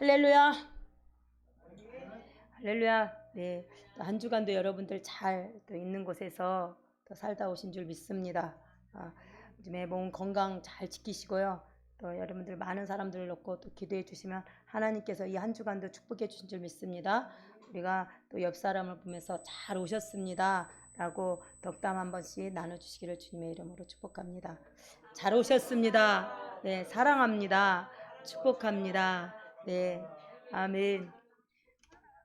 할렐루야. 할렐루야. 네, 한 주간도 여러분들 잘 또 있는 곳에서 또 살다 오신 줄 믿습니다. 요즘에 몸 건강 잘 지키시고요. 또 여러분들 많은 사람들을 놓고 또 기도해 주시면 하나님께서 이 한 주간도 축복해 주신 줄 믿습니다. 우리가 또 옆 사람을 보면서 잘 오셨습니다 라고 덕담 한 번씩 나눠주시기를 주님의 이름으로 축복합니다. 잘 오셨습니다. 네, 사랑합니다. 축복합니다. 네, 아멘.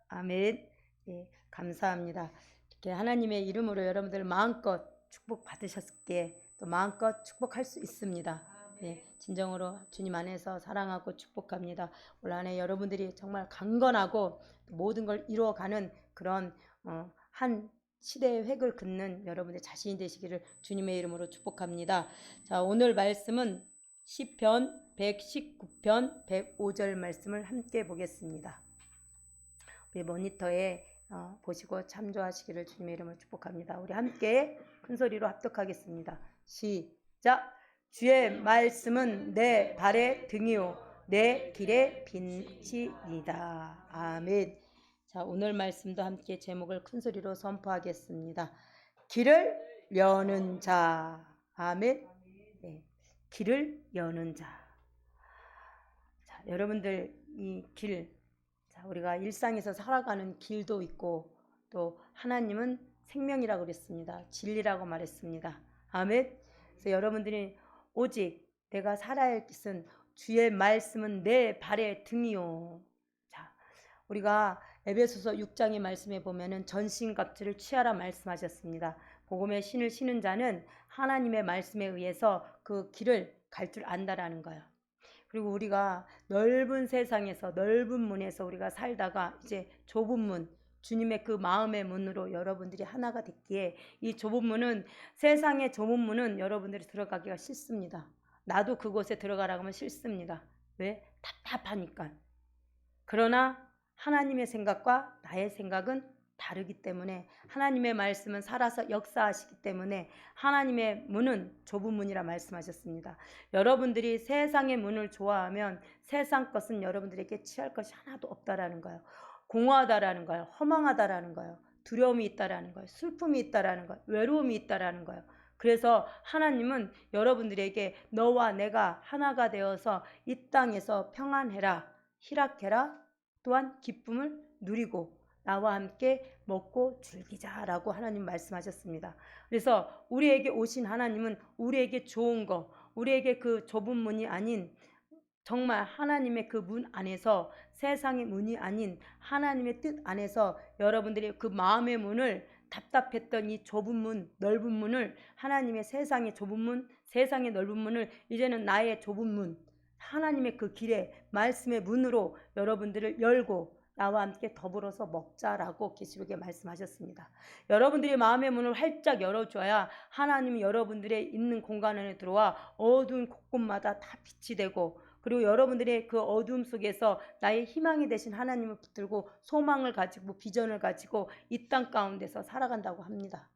아멘. 네, 감사합니다. 이렇게 하나님의 이름으로 여러분들 마음껏 축복 받으셨기에 또 마음껏 축복할 수 있습니다. 네, 진정으로 주님 안에서 사랑하고 축복합니다. 올 한해 여러분들이 정말 강건하고 모든 걸 이루어가는 그런 한 시대의 획을 긋는 여러분의 자신이 되시기를 주님의 이름으로 축복합니다. 자, 오늘 말씀은 시편 119편 105절 말씀을 함께 보겠습니다. 우리 모니터에 보시고 참조하시기를 주님의 이름으로 축복합니다. 우리 함께 큰 소리로 합독하겠습니다. 시작. 주의 말씀은 내 발의 등이요 내 길의 빛이니이다. 아멘. 자, 오늘 말씀도 함께 제목을 큰 소리로 선포하겠습니다. 길을 여는 자. 아멘. 네, 길을 여는 자. 자, 여러분들 이 길, 우리가 일상에서 살아가는 길도 있고 또 하나님은 생명이라고 그랬습니다. 진리라고 말했습니다. 아멘. 그래서 여러분들이 오직 내가 살아야 할 것은 주의 말씀은 내 발의 등이요. 자, 우리가 에베소서 6장의 말씀에 보면은 전신갑주를 취하라 말씀하셨습니다. 복음의 신을 신은 자는 하나님의 말씀에 의해서 그 길을 갈 줄 안다라는 거예요. 그리고 우리가 넓은 세상에서 넓은 문에서 우리가 살다가 이제 좁은 문, 주님의 그 마음의 문으로 여러분들이 하나가 됐기에 이 좁은 문은, 세상의 좁은 문은 여러분들이 들어가기가 싫습니다. 나도 그곳에 들어가라고 하면 싫습니다. 왜? 답답하니까. 그러나 하나님의 생각과 나의 생각은 다르기 때문에, 하나님의 말씀은 살아서 역사하시기 때문에 하나님의 문은 좁은 문이라 말씀하셨습니다. 여러분들이 세상의 문을 좋아하면 세상 것은 여러분들에게 취할 것이 하나도 없다라는 거예요. 공허하다라는 거예요. 허망하다라는 거예요. 두려움이 있다라는 거예요. 슬픔이 있다라는 거예요. 외로움이 있다라는 거예요. 그래서 하나님은 여러분들에게 너와 내가 하나가 되어서 이 땅에서 평안해라, 희락해라, 또한 기쁨을 누리고 나와 함께 먹고 즐기자라고 하나님 말씀하셨습니다. 그래서 우리에게 오신 하나님은 우리에게 좋은 거, 우리에게 그 좁은 문이 아닌 정말 하나님의 그 문 안에서, 세상의 문이 아닌 하나님의 뜻 안에서 여러분들이 그 마음의 문을, 답답했던 이 좁은 문, 넓은 문을, 하나님의 세상의 좁은 문, 세상의 넓은 문을 이제는 나의 좁은 문, 하나님의 그 길에 말씀의 문으로 여러분들을 열고 나와 함께 더불어서 먹자라고 계시록에 말씀하셨습니다. 여러분들이 마음의 문을 활짝 열어줘야 하나님이 여러분들의 있는 공간 안에 들어와 어두운 곳곳마다 다 빛이 되고, 그리고 여러분들의 그 어두움 속에서 나의 희망이 되신 하나님을 붙들고 소망을 가지고 비전을 가지고 이 땅 가운데서 살아간다고 합니다.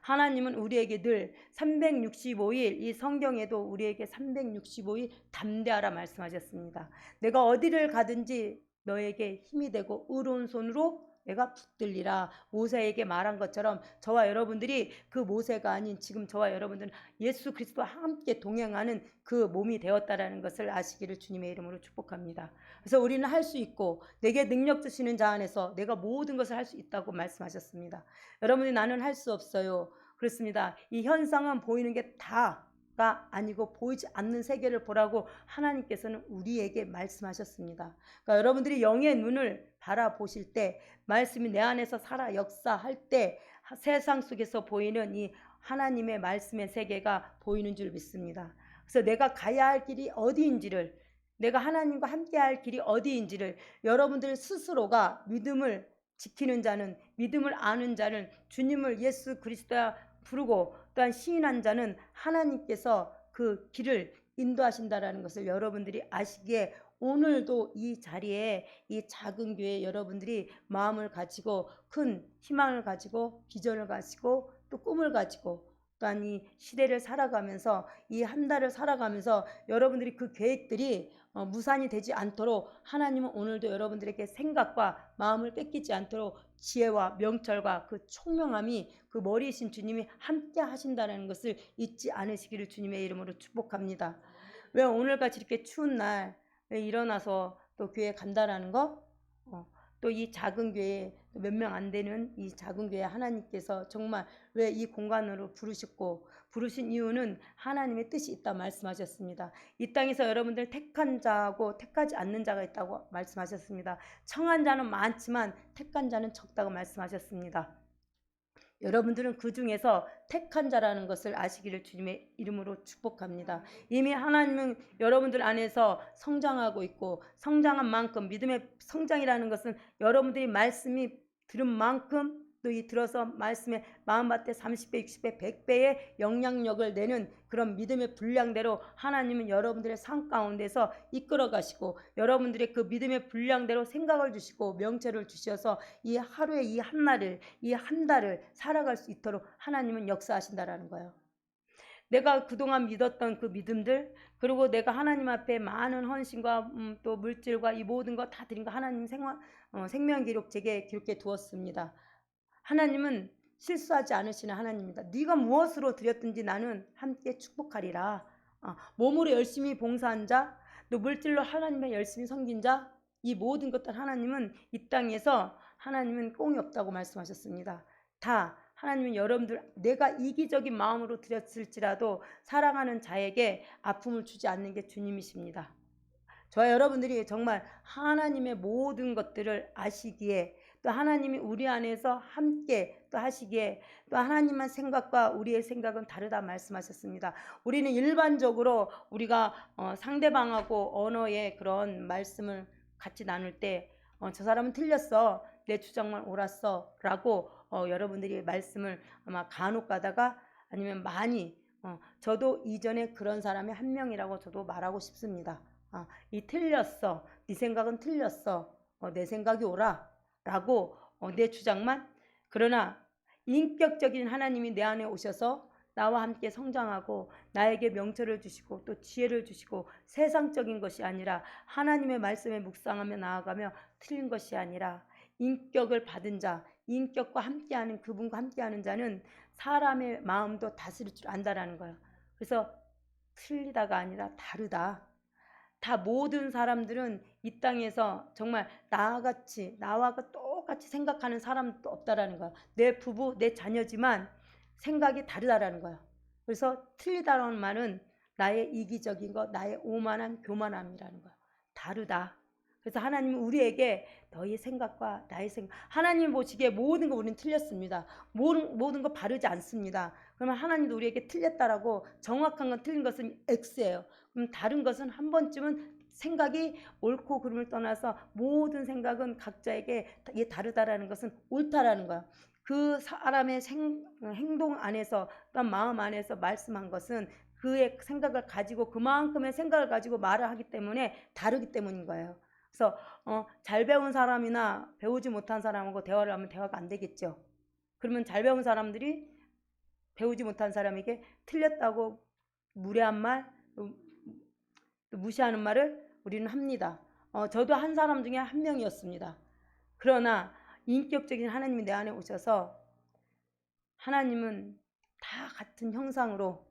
하나님은 우리에게 늘 365일, 이 성경에도 우리에게 365일 담대하라 말씀하셨습니다. 내가 어디를 가든지 너에게 힘이 되고 의로운 손으로 내가 붙들리라. 모세에게 말한 것처럼 저와 여러분들이 그 모세가 아닌 지금 저와 여러분들은 예수 그리스도와 함께 동행하는 그 몸이 되었다라는 것을 아시기를 주님의 이름으로 축복합니다. 그래서 우리는 할 수 있고 내게 능력 주시는 자 안에서 내가 모든 것을 할 수 있다고 말씀하셨습니다. 여러분이 나는 할 수 없어요. 그렇습니다. 이 현상은 보이는 게 다가 아니고 보이지 않는 세계를 보라고 하나님께서는 우리에게 말씀하셨습니다. 그러니까 여러분들이 영의 눈을 바라보실 때, 말씀이 내 안에서 살아 역사할 때 세상 속에서 보이는 이 하나님의 말씀의 세계가 보이는 줄 믿습니다. 그래서 내가 가야 할 길이 어디인지를, 내가 하나님과 함께 할 길이 어디인지를 여러분들 스스로가 믿음을 지키는 자는, 믿음을 아는 자는, 주님을 예수 그리스도야 부르고 또한 시인한 자는 하나님께서 그 길을 인도하신다라는 것을 여러분들이 아시기에 오늘도 이 자리에, 이 작은 교회에 여러분들이 마음을 가지고 큰 희망을 가지고 비전을 가지고 또 꿈을 가지고 또한 이 시대를 살아가면서 이 한 달을 살아가면서 여러분들이 그 계획들이 무산이 되지 않도록 하나님은 오늘도 여러분들에게 생각과 마음을 뺏기지 않도록 지혜와 명철과 그 총명함이 그 머리이신 주님이 함께 하신다는 것을 잊지 않으시기를 주님의 이름으로 축복합니다. 왜 오늘같이 이렇게 추운 날 왜 일어나서 또 교회 간다라는 거? 또 이 작은 교회 몇 명 안 되는 이 작은 교회 하나님께서 정말 왜 이 공간으로 부르신 이유는 하나님의 뜻이 있다 말씀하셨습니다. 이 땅에서 여러분들 택한 자하고 택하지 않는 자가 있다고 말씀하셨습니다. 청한 자는 많지만 택한 자는 적다고 말씀하셨습니다. 여러분들은 그 중에서 택한 자라는 것을 아시기를 주님의 이름으로 축복합니다. 이미 하나님은 여러분들 안에서 성장하고 있고 성장한 만큼 믿음의 성장이라는 것은 여러분들이 말씀이 들은 만큼 또 이 들어서 말씀에 마음밭에 30배, 60배, 100배의 영향력을 내는 그런 믿음의 분량대로 하나님은 여러분들의 삶 가운데서 이끌어 가시고 여러분들의 그 믿음의 분량대로 생각을 주시고 명철을 주셔서 이 하루에 이 한 날을 이 한 달을 살아갈 수 있도록 하나님은 역사하신다라는 거예요. 내가 그동안 믿었던 그 믿음들 그리고 내가 하나님 앞에 많은 헌신과 또 물질과 이 모든 거 다 드린 거 하나님 생명 기록 제게 기록해 두었습니다. 하나님은 실수하지 않으시는 하나님입니다. 네가 무엇으로 드렸든지 나는 함께 축복하리라. 몸으로 열심히 봉사한 자, 또 물질로 하나님의 열심히 섬긴 자, 이 모든 것들 하나님은 이 땅에서 하나님은 꽁이 없다고 말씀하셨습니다. 다 하나님은 여러분들 내가 이기적인 마음으로 드렸을지라도 사랑하는 자에게 아픔을 주지 않는 게 주님이십니다. 저와 여러분들이 정말 하나님의 모든 것들을 아시기에 또 하나님이 우리 안에서 함께 또 하시기에 또 하나님의 생각과 우리의 생각은 다르다 말씀하셨습니다. 우리는 일반적으로 우리가 상대방하고 언어의 그런 말씀을 같이 나눌 때 저 사람은 틀렸어. 내 주장만 옳았어. 라고 여러분들이 말씀을 아마 간혹 가다가 아니면 많이 저도 이전에 그런 사람의 한 명이라고 저도 말하고 싶습니다. 이 틀렸어. 네 생각은 틀렸어. 내 생각이 옳아. 라고 내 주장만 그러나 인격적인 하나님이 내 안에 오셔서 나와 함께 성장하고 나에게 명철을 주시고 또 지혜를 주시고 세상적인 것이 아니라 하나님의 말씀에 묵상하며 나아가며 틀린 것이 아니라 인격을 받은 자 인격과 함께하는 그분과 함께하는 자는 사람의 마음도 다스릴 줄 안다라는 거예요. 그래서 틀리다가 아니라 다르다. 다 모든 사람들은 이 땅에서 정말 나와 똑같이 생각하는 사람도 없다라는 거야. 내 부부, 내 자녀지만 생각이 다르다라는 거야. 그래서 틀리다라는 말은 나의 이기적인 것, 나의 오만한 교만함이라는 거야. 다르다. 그래서 하나님은 우리에게 너의 생각과 나의 생각, 하나님 보시기에 모든 거 우리는 틀렸습니다. 모든 거 바르지 않습니다. 그러면 하나님도 우리에게 틀렸다라고 정확한 건 틀린 것은 X예요. 그럼 다른 것은 한 번쯤은 생각이 옳고 그름을 떠나서 모든 생각은 각자에게 다르다라는 것은 옳다라는 거야. 그 사람의 행동 안에서 또한 마음 안에서 말씀한 것은 그의 생각을 가지고 그만큼의 생각을 가지고 말을 하기 때문에 다르기 때문인 거예요. 그래서 잘 배운 사람이나 배우지 못한 사람하고 대화를 하면 대화가 안 되겠죠. 그러면 잘 배운 사람들이 배우지 못한 사람에게 틀렸다고 무례한 말, 무시하는 말을 우리는 합니다. 저도 한 사람 중에 한 명이었습니다. 그러나 인격적인 하나님이 내 안에 오셔서 하나님은 다 같은 형상으로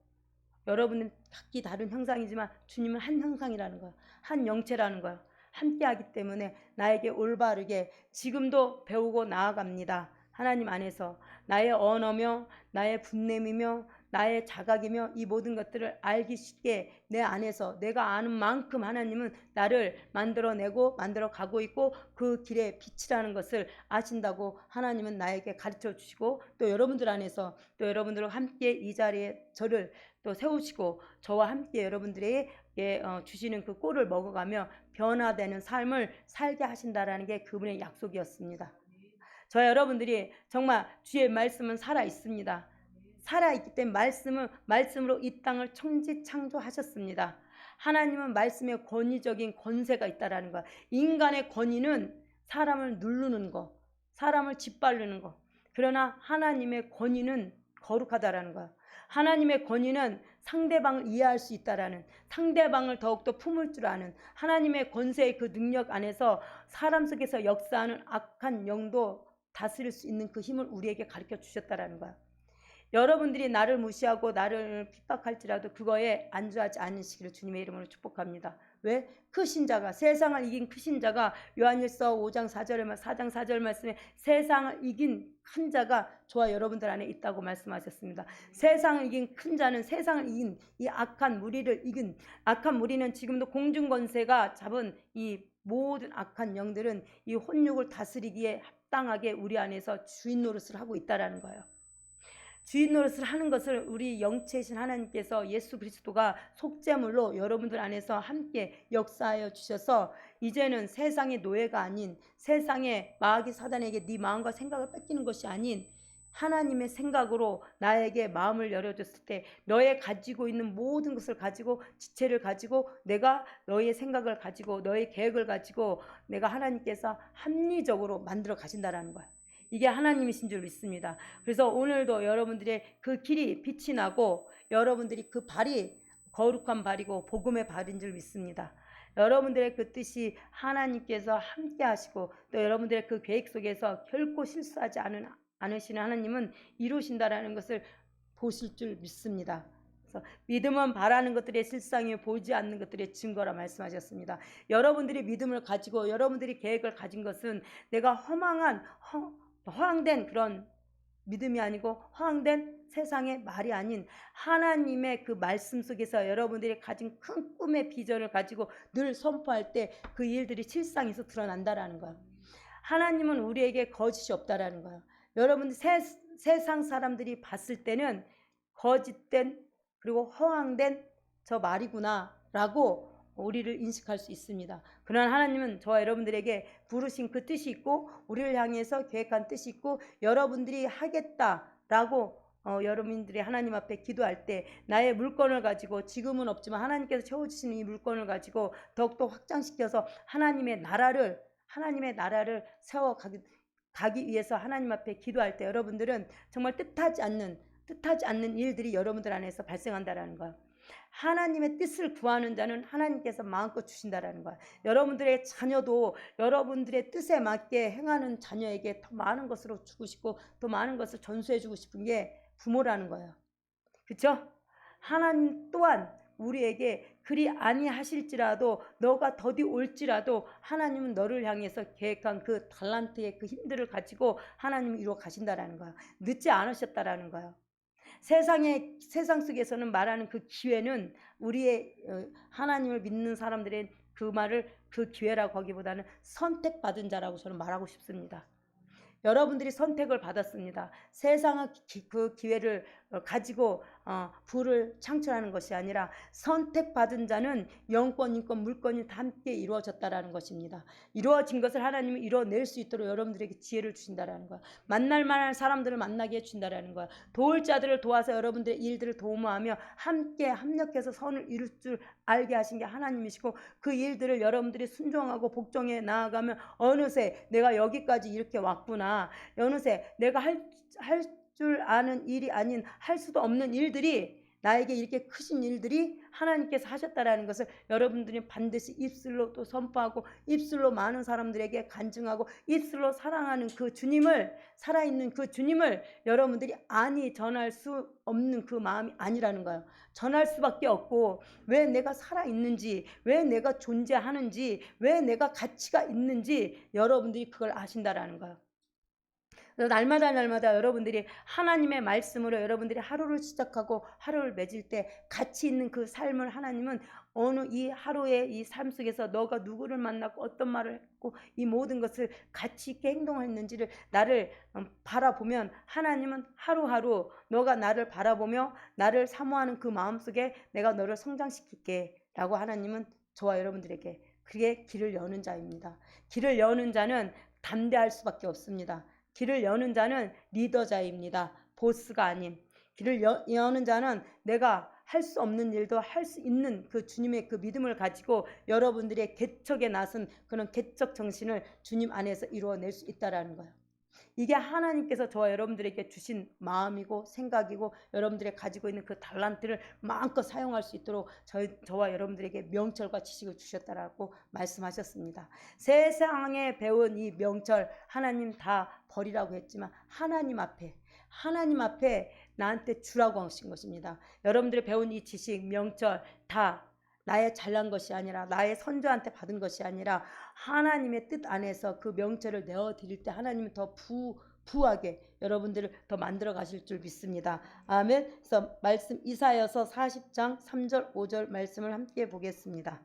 여러분은 각기 다른 형상이지만 주님은 한 형상이라는 거야. 한 영체라는 거야. 함께 하기 때문에 나에게 올바르게 지금도 배우고 나아갑니다. 하나님 안에서 나의 언어며 나의 분냄이며 나의 자각이며 이 모든 것들을 알기 쉽게 내 안에서 내가 아는 만큼 하나님은 나를 만들어내고 만들어 가고 있고 그 길의 빛이라는 것을 아신다고 하나님은 나에게 가르쳐 주시고 또 여러분들 안에서 또 여러분들과 함께 이 자리에 저를 또 세우시고 저와 함께 여러분들에게 주시는 그 꼴을 먹어가며 변화되는 삶을 살게 하신다라는 게 그분의 약속이었습니다. 저 여러분들이 정말 주의 말씀은 살아 있습니다. 살아 있기 때문에 말씀으로 이 땅을 천지창조하셨습니다. 하나님은 말씀의 권위적인 권세가 있다라는 거야. 인간의 권위는 사람을 누르는 거, 사람을 짓밟는 거. 그러나 하나님의 권위는 거룩하다라는 거야. 하나님의 권위는 상대방을 이해할 수 있다라는, 상대방을 더욱더 품을 줄 아는 하나님의 권세의 그 능력 안에서 사람 속에서 역사하는 악한 영도 다스릴 수 있는 그 힘을 우리에게 가르쳐 주셨다라는 거야. 여러분들이 나를 무시하고 나를 핍박할지라도 그거에 안주하지 않으시기를 주님의 이름으로 축복합니다. 왜? 크신 자가, 세상을 이긴 크신 자가, 요한일서 5장 4절 말씀에 세상을 이긴 큰 자가 저와 여러분들 안에 있다고 말씀하셨습니다. 세상을 이긴 큰 자는 세상을 이긴 이 악한 무리를 이긴, 악한 무리는 지금도 공중권세가 잡은 이 모든 악한 영들은 이 혼육을 다스리기에 합당하게 우리 안에서 주인 노릇을 하고 있다라는 거예요. 주인 노릇을 하는 것을 우리 영체이신 하나님께서 예수 그리스도가 속죄물로 여러분들 안에서 함께 역사하여 주셔서 이제는 세상의 노예가 아닌, 세상의 마귀 사단에게 네 마음과 생각을 뺏기는 것이 아닌 하나님의 생각으로 나에게 마음을 열어줬을 때 너의 가지고 있는 모든 것을 가지고, 지체를 가지고, 내가 너의 생각을 가지고 너의 계획을 가지고 내가 하나님께서 합리적으로 만들어 가신다라는 거야. 이게 하나님이신 줄 믿습니다. 그래서 오늘도 여러분들의 그 길이 빛이 나고 여러분들이 그 발이 거룩한 발이고 복음의 발인 줄 믿습니다. 여러분들의 그 뜻이 하나님께서 함께 하시고 또 여러분들의 그 계획 속에서 결코 실수하지 않으시는 하나님은 이루신다라는 것을 보실 줄 믿습니다. 그래서 믿음은 바라는 것들의 실상이요 보이지 않는 것들의 증거라 말씀하셨습니다. 여러분들이 믿음을 가지고 여러분들이 계획을 가진 것은 내가 허황된 그런 믿음이 아니고 허황된 세상의 말이 아닌 하나님의 그 말씀 속에서 여러분들이 가진 큰 꿈의 비전을 가지고 늘 선포할 때 그 일들이 실상에서 드러난다라는 거예요. 하나님은 우리에게 거짓이 없다라는 거예요. 여러분 세상 사람들이 봤을 때는 거짓된 그리고 허황된 저 말이구나 라고 우리를 인식할 수 있습니다. 그러나 하나님은 저와 여러분들에게 부르신 그 뜻이 있고 우리를 향해서 계획한 뜻이 있고 여러분들이 하겠다라고 여러분들이 하나님 앞에 기도할 때 나의 물건을 가지고 지금은 없지만 하나님께서 채워주시는 이 물건을 가지고 더욱더 확장시켜서 하나님의 나라를 세워가기 위해서 하나님 앞에 기도할 때 여러분들은 정말 뜻하지 않는 일들이 여러분들 안에서 발생한다라는 거예요. 하나님의 뜻을 구하는 자는 하나님께서 마음껏 주신다라는 거야. 여러분들의 자녀도 여러분들의 뜻에 맞게 행하는 자녀에게 더 많은 것으로 주고 싶고 더 많은 것을 전수해 주고 싶은 게 부모라는 거예요. 그렇죠? 하나님 또한 우리에게 그리 아니하실지라도 너가 더디 올지라도 하나님은 너를 향해서 계획한 그 달란트의 그 힘들을 가지고 하나님이 이루어 가신다라는 거야. 늦지 않으셨다라는 거야. 세상 속에서는 말하는 그 기회는 우리의 하나님을 믿는 사람들의 그 말을 그 기회라고 하기보다는 선택받은 자라고 저는 말하고 싶습니다. 여러분들이 선택을 받았습니다. 세상의 그 기회를 가지고 부를 창출하는 것이 아니라 선택받은 자는 영권, 인권, 물권이 다 함께 이루어졌다라는 것입니다. 이루어진 것을 하나님이 이뤄낼 수 있도록 여러분들에게 지혜를 주신다라는 거야. 만날 만한 사람들을 만나게 해준다라는 거야. 도울 자들을 도와서 여러분들의 일들을 도모하며 함께 합력해서 선을 이룰 줄 알게 하신 게 하나님이시고 그 일들을 여러분들이 순종하고 복종해 나아가면 어느새 내가 여기까지 이렇게 왔구나. 어느새 내가 할 줄 아는 일이 아닌 할 수도 없는 일들이 나에게 이렇게 크신 일들이 하나님께서 하셨다라는 것을 여러분들이 반드시 입술로 또 선포하고 입술로 많은 사람들에게 간증하고 입술로 사랑하는 그 주님을, 살아있는 그 주님을 여러분들이 전할 수 없는 그 마음이 아니라는 거예요. 전할 수밖에 없고 왜 내가 살아있는지, 왜 내가 존재하는지, 왜 내가 가치가 있는지 여러분들이 그걸 아신다라는 거예요. 날마다 여러분들이 하나님의 말씀으로 여러분들이 하루를 시작하고 하루를 맺을 때 가치 있는 그 삶을 하나님은 어느 이 하루의 이 삶 속에서 너가 누구를 만났고 어떤 말을 했고 이 모든 것을 가치 있게 행동했는지를 나를 바라보면 하나님은 하루하루 너가 나를 바라보며 나를 사모하는 그 마음속에 내가 너를 성장시킬게 라고 하나님은 저와 여러분들에게 그게 길을 여는 자입니다. 길을 여는 자는 담대할 수밖에 없습니다. 길을 여는 자는 리더자입니다. 보스가 아닌. 길을 여는 자는 내가 할 수 없는 일도 할 수 있는 그 주님의 그 믿음을 가지고 여러분들의 개척에 나선 그런 개척 정신을 주님 안에서 이루어낼 수 있다라는 거예요. 이게 하나님께서 저와 여러분들에게 주신 마음이고 생각이고 여러분들이 가지고 있는 그 달란트를 마음껏 사용할 수 있도록 저와 여러분들에게 명철과 지식을 주셨다라고 말씀하셨습니다. 세상에 배운 이 명철 하나님 다 버리라고 했지만 하나님 앞에 나한테 주라고 하신 것입니다. 여러분들이 배운 이 지식, 명철 다 나의 잘난 것이 아니라 나의 선조한테 받은 것이 아니라 하나님의 뜻 안에서 그 명철을 내어드릴 때 하나님은 더 부하게 여러분들을 더 만들어 가실 줄 믿습니다. 아멘. 그래서 말씀 이사야서 40장 3절 5절 말씀을 함께 보겠습니다.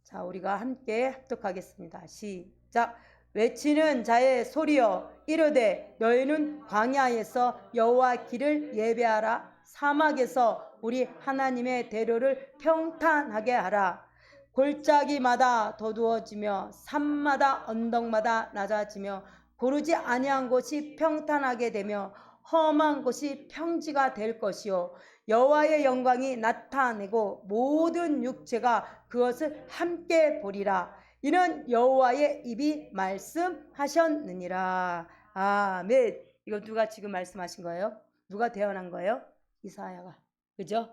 자, 우리가 함께 합독하겠습니다. 시작. 외치는 자의 소리여 이르되 너희는 광야에서 여호와 길을 예배하라. 사막에서 우리 하나님의 대로를 평탄하게 하라. 골짜기마다 더두어지며 산마다 언덕마다 낮아지며 고르지 아니한 곳이 평탄하게 되며 험한 곳이 평지가 될 것이요 여호와의 영광이 나타내고 모든 육체가 그것을 함께 보리라. 이는 여호와의 입이 말씀하셨느니라. 아멘. 이거 누가 지금 말씀하신 거예요? 누가 대언한 거예요? 이사야가. 그죠?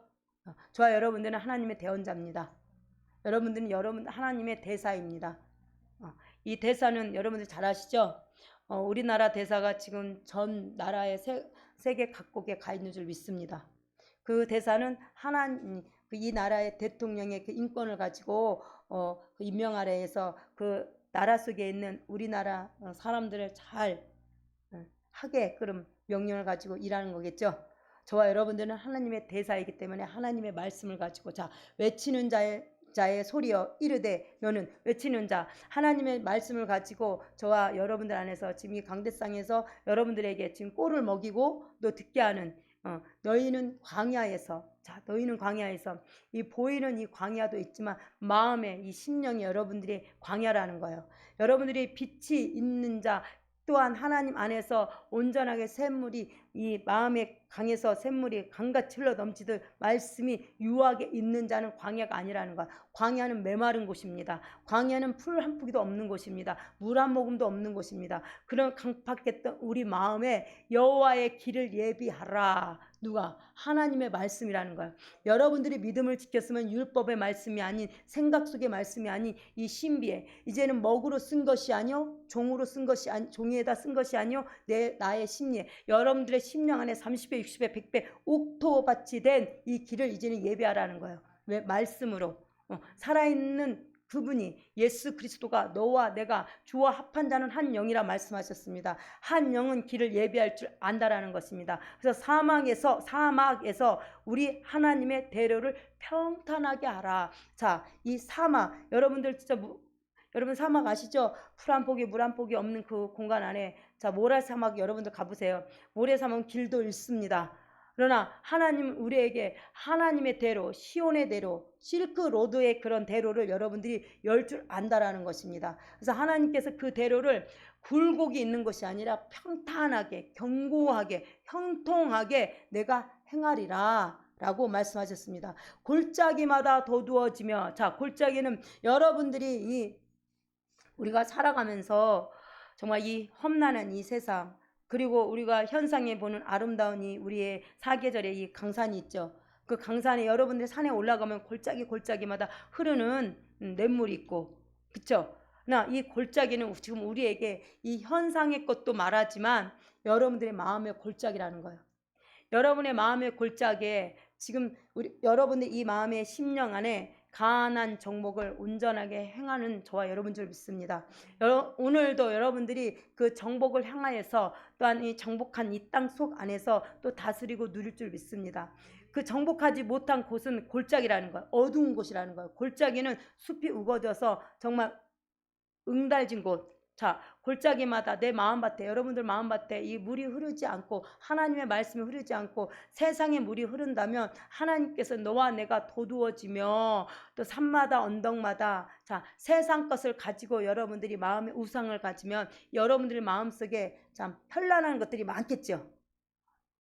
저와 여러분들은 하나님의 대언자입니다. 여러분들은 하나님의 대사입니다. 이 대사는 여러분들 잘 아시죠? 우리나라 대사가 지금 전 나라의 세계 각국에 가 있는 줄 믿습니다. 그 대사는 이 나라의 대통령의 그 인권을 가지고 그 임명 아래에서 그 나라 속에 있는 우리나라 사람들을 잘 하게끔 명령을 가지고 일하는 거겠죠. 저와 여러분들은 하나님의 대사이기 때문에 하나님의 말씀을 가지고 외치는 자의 소리여 이르되 너는 외치는 자 하나님의 말씀을 가지고 저와 여러분들 안에서 지금 이 강대상에서 여러분들에게 지금 꼴을 먹이고 또 듣게 하는 너희는 광야에서 이 보이는 이 광야도 있지만 마음의 이 심령이 여러분들이 광야라는 거예요. 여러분들이 빛이 있는 자 또한 하나님 안에서 온전하게 샘물이 이 마음의 강에서 샘물이 강같이 흘러 넘치듯 말씀이 유하게 있는 자는 광야가 아니라는 것. 광야는 메마른 곳입니다. 광야는 풀 한 포기도 없는 곳입니다. 물 한 모금도 없는 곳입니다. 그런 강팍했던 우리 마음에 여호와의 길을 예비하라. 누가? 하나님의 말씀이라는 거예요. 여러분들이 믿음을 지켰으면 율법의 말씀이 아닌 생각 속의 말씀이 아닌 이 신비에 이제는 먹으로 쓴 것이 아니요 종으로 쓴 것이 아니 종이에다 쓴 것이 아니요 나의 심리에 여러분들의 심령 안에 30배 60배 100배 옥토밭이 된 이 길을 이제는 예배하라는 거예요. 왜? 말씀으로 살아있는 그분이 예수 그리스도가 너와 내가 주와 합한 자는 한 영이라 말씀하셨습니다. 한 영은 길을 예비할 줄 안다라는 것입니다. 그래서 사막에서 우리 하나님의 대로를 평탄하게 하라. 자, 이 사막 여러분들 진짜 여러분 사막 아시죠? 풀 한 포기 물 한 포기 없는 그 공간 안에 모래 사막 여러분들 가보세요. 모래 사막은 길도 잃습니다. 그러나 하나님은 우리에게 하나님의 대로 시온의 대로 실크로드의 그런 대로를 여러분들이 열 줄 안다라는 것입니다. 그래서 하나님께서 그 대로를 굴곡이 있는 것이 아니라 평탄하게 견고하게 형통하게 내가 행하리라 라고 말씀하셨습니다. 골짜기마다 더두어지며 골짜기는 여러분들이 우리가 살아가면서 정말 이 험난한 이 세상 그리고 우리가 현상에 보는 아름다운 우리의 사계절의 이 강산이 있죠. 그 강산에 여러분들 산에 올라가면 골짜기마다 흐르는 냇물이 있고 그쵸? 이 골짜기는 지금 우리에게 이 현상의 것도 말하지만 여러분들의 마음의 골짜기라는 거예요. 여러분의 마음의 골짜기에 지금 여러분의 이 마음의 심령 안에 가난한 정복을 온전하게 행하는 저와 여러분 줄 믿습니다. 오늘도 여러분들이 그 정복을 향하여서 또한 이 정복한 이 땅 속 안에서 또 다스리고 누릴 줄 믿습니다. 그 정복하지 못한 곳은 골짜기라는 거예요. 어두운 곳이라는 거예요. 골짜기는 숲이 우거져서 정말 응달진 곳. 골짜기마다 내 마음밭에 여러분들 마음밭에 이 물이 흐르지 않고 하나님의 말씀이 흐르지 않고 세상의 물이 흐른다면 하나님께서 너와 내가 도두어지며 또 산마다 언덕마다 세상 것을 가지고 여러분들이 마음의 우상을 가지면 여러분들의 마음속에 참 현란한 것들이 많겠죠.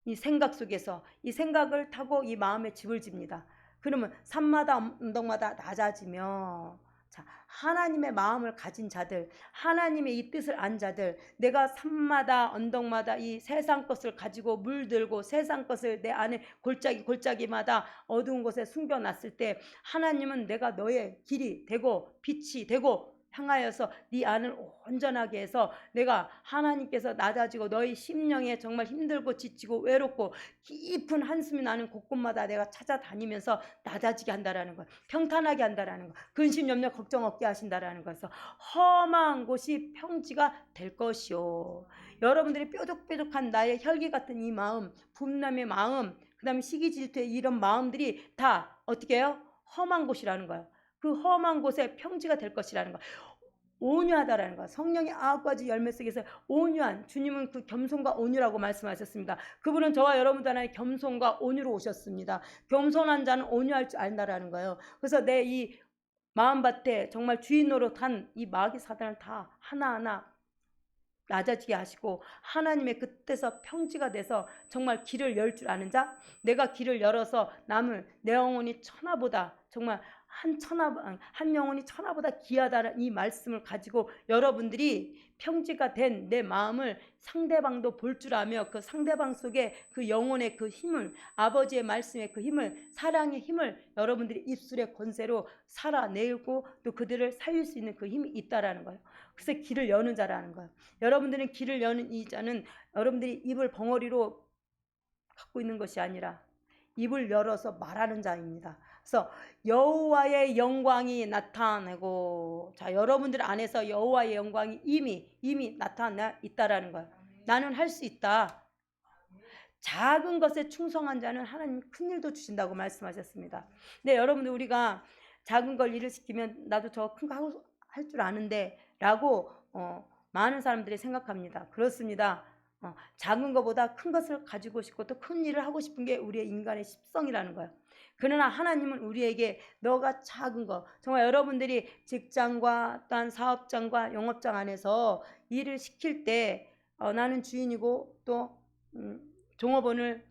이 생각 속에서 이 생각을 타고 이 마음에 집을 집니다. 그러면 산마다 언덕마다 낮아지며 자, 하나님의 마음을 가진 자들, 하나님의 이 뜻을 안 자들, 내가 산마다 언덕마다 이 세상 것을 가지고 물들고 세상 것을 내 안에 골짜기마다 어두운 곳에 숨겨놨을 때 하나님은 내가 너의 길이 되고 빛이 되고 향하여서 네 안을 온전하게 해서 내가 하나님께서 낮아지고 너희 심령에 정말 힘들고 지치고 외롭고 깊은 한숨이 나는 곳곳마다 내가 찾아다니면서 낮아지게 한다라는 것, 평탄하게 한다라는 것, 근심 염려 걱정 없게 하신다라는 것에서 험한 곳이 평지가 될 것이요. 여러분들이 뾰족뾰족한 나의 혈기 같은 이 마음, 분남의 마음, 그 다음에 시기 질투의 이런 마음들이 다 어떻게 해요? 험한 곳이라는 거예요. 그 험한 곳에 평지가 될 것이라는 거. 온유하다라는 거. 성령의 9가지 열매 속에서 온유한, 주님은 그 겸손과 온유라고 말씀하셨습니다. 그분은 저와 여러분들 안에 겸손과 온유로 오셨습니다. 겸손한 자는 온유할 줄 안다라는 거예요. 그래서 내 이 마음밭에 정말 주인 노릇한 이 마귀 사단을 다 하나하나 낮아지게 하시고 하나님의 그 뜻에서 평지가 돼서 정말 길을 열 줄 아는 자, 내가 길을 열어서 남을 내 영혼이 천하보다 정말 한 영혼이 천하보다 귀하다는 이 말씀을 가지고 여러분들이 평지가 된 내 마음을 상대방도 볼 줄 아며 그 상대방 속에 그 영혼의 그 힘을, 아버지의 말씀의 그 힘을, 사랑의 힘을 여러분들이 입술의 권세로 살아내고 또 그들을 살릴 수 있는 그 힘이 있다라는 거예요. 그래서 길을 여는 자라는 거예요. 여러분들은 길을 여는 이 자는 여러분들이 입을 벙어리로 갖고 있는 것이 아니라 입을 열어서 말하는 자입니다. 그래서 여호와의 영광이 나타나고, 자, 여러분들 안에서 여호와의 영광이 이미 나타나 있다라는 거예요. 나는 할 수 있다. 작은 것에 충성한 자는 하나님 큰 일도 주신다고 말씀하셨습니다. 근데 여러분들 우리가 작은 걸 일을 시키면 나도 저 큰 거 할 줄 아는데 라고 많은 사람들이 생각합니다. 그렇습니다. 작은 것보다 큰 것을 가지고 싶고 또 큰 일을 하고 싶은 게 우리의 인간의 십성이라는 거예요. 그러나 하나님은 우리에게 너가 작은 거, 정말 여러분들이 직장과 또한 사업장과 영업장 안에서 일을 시킬 때 나는 주인이고 또 종업원을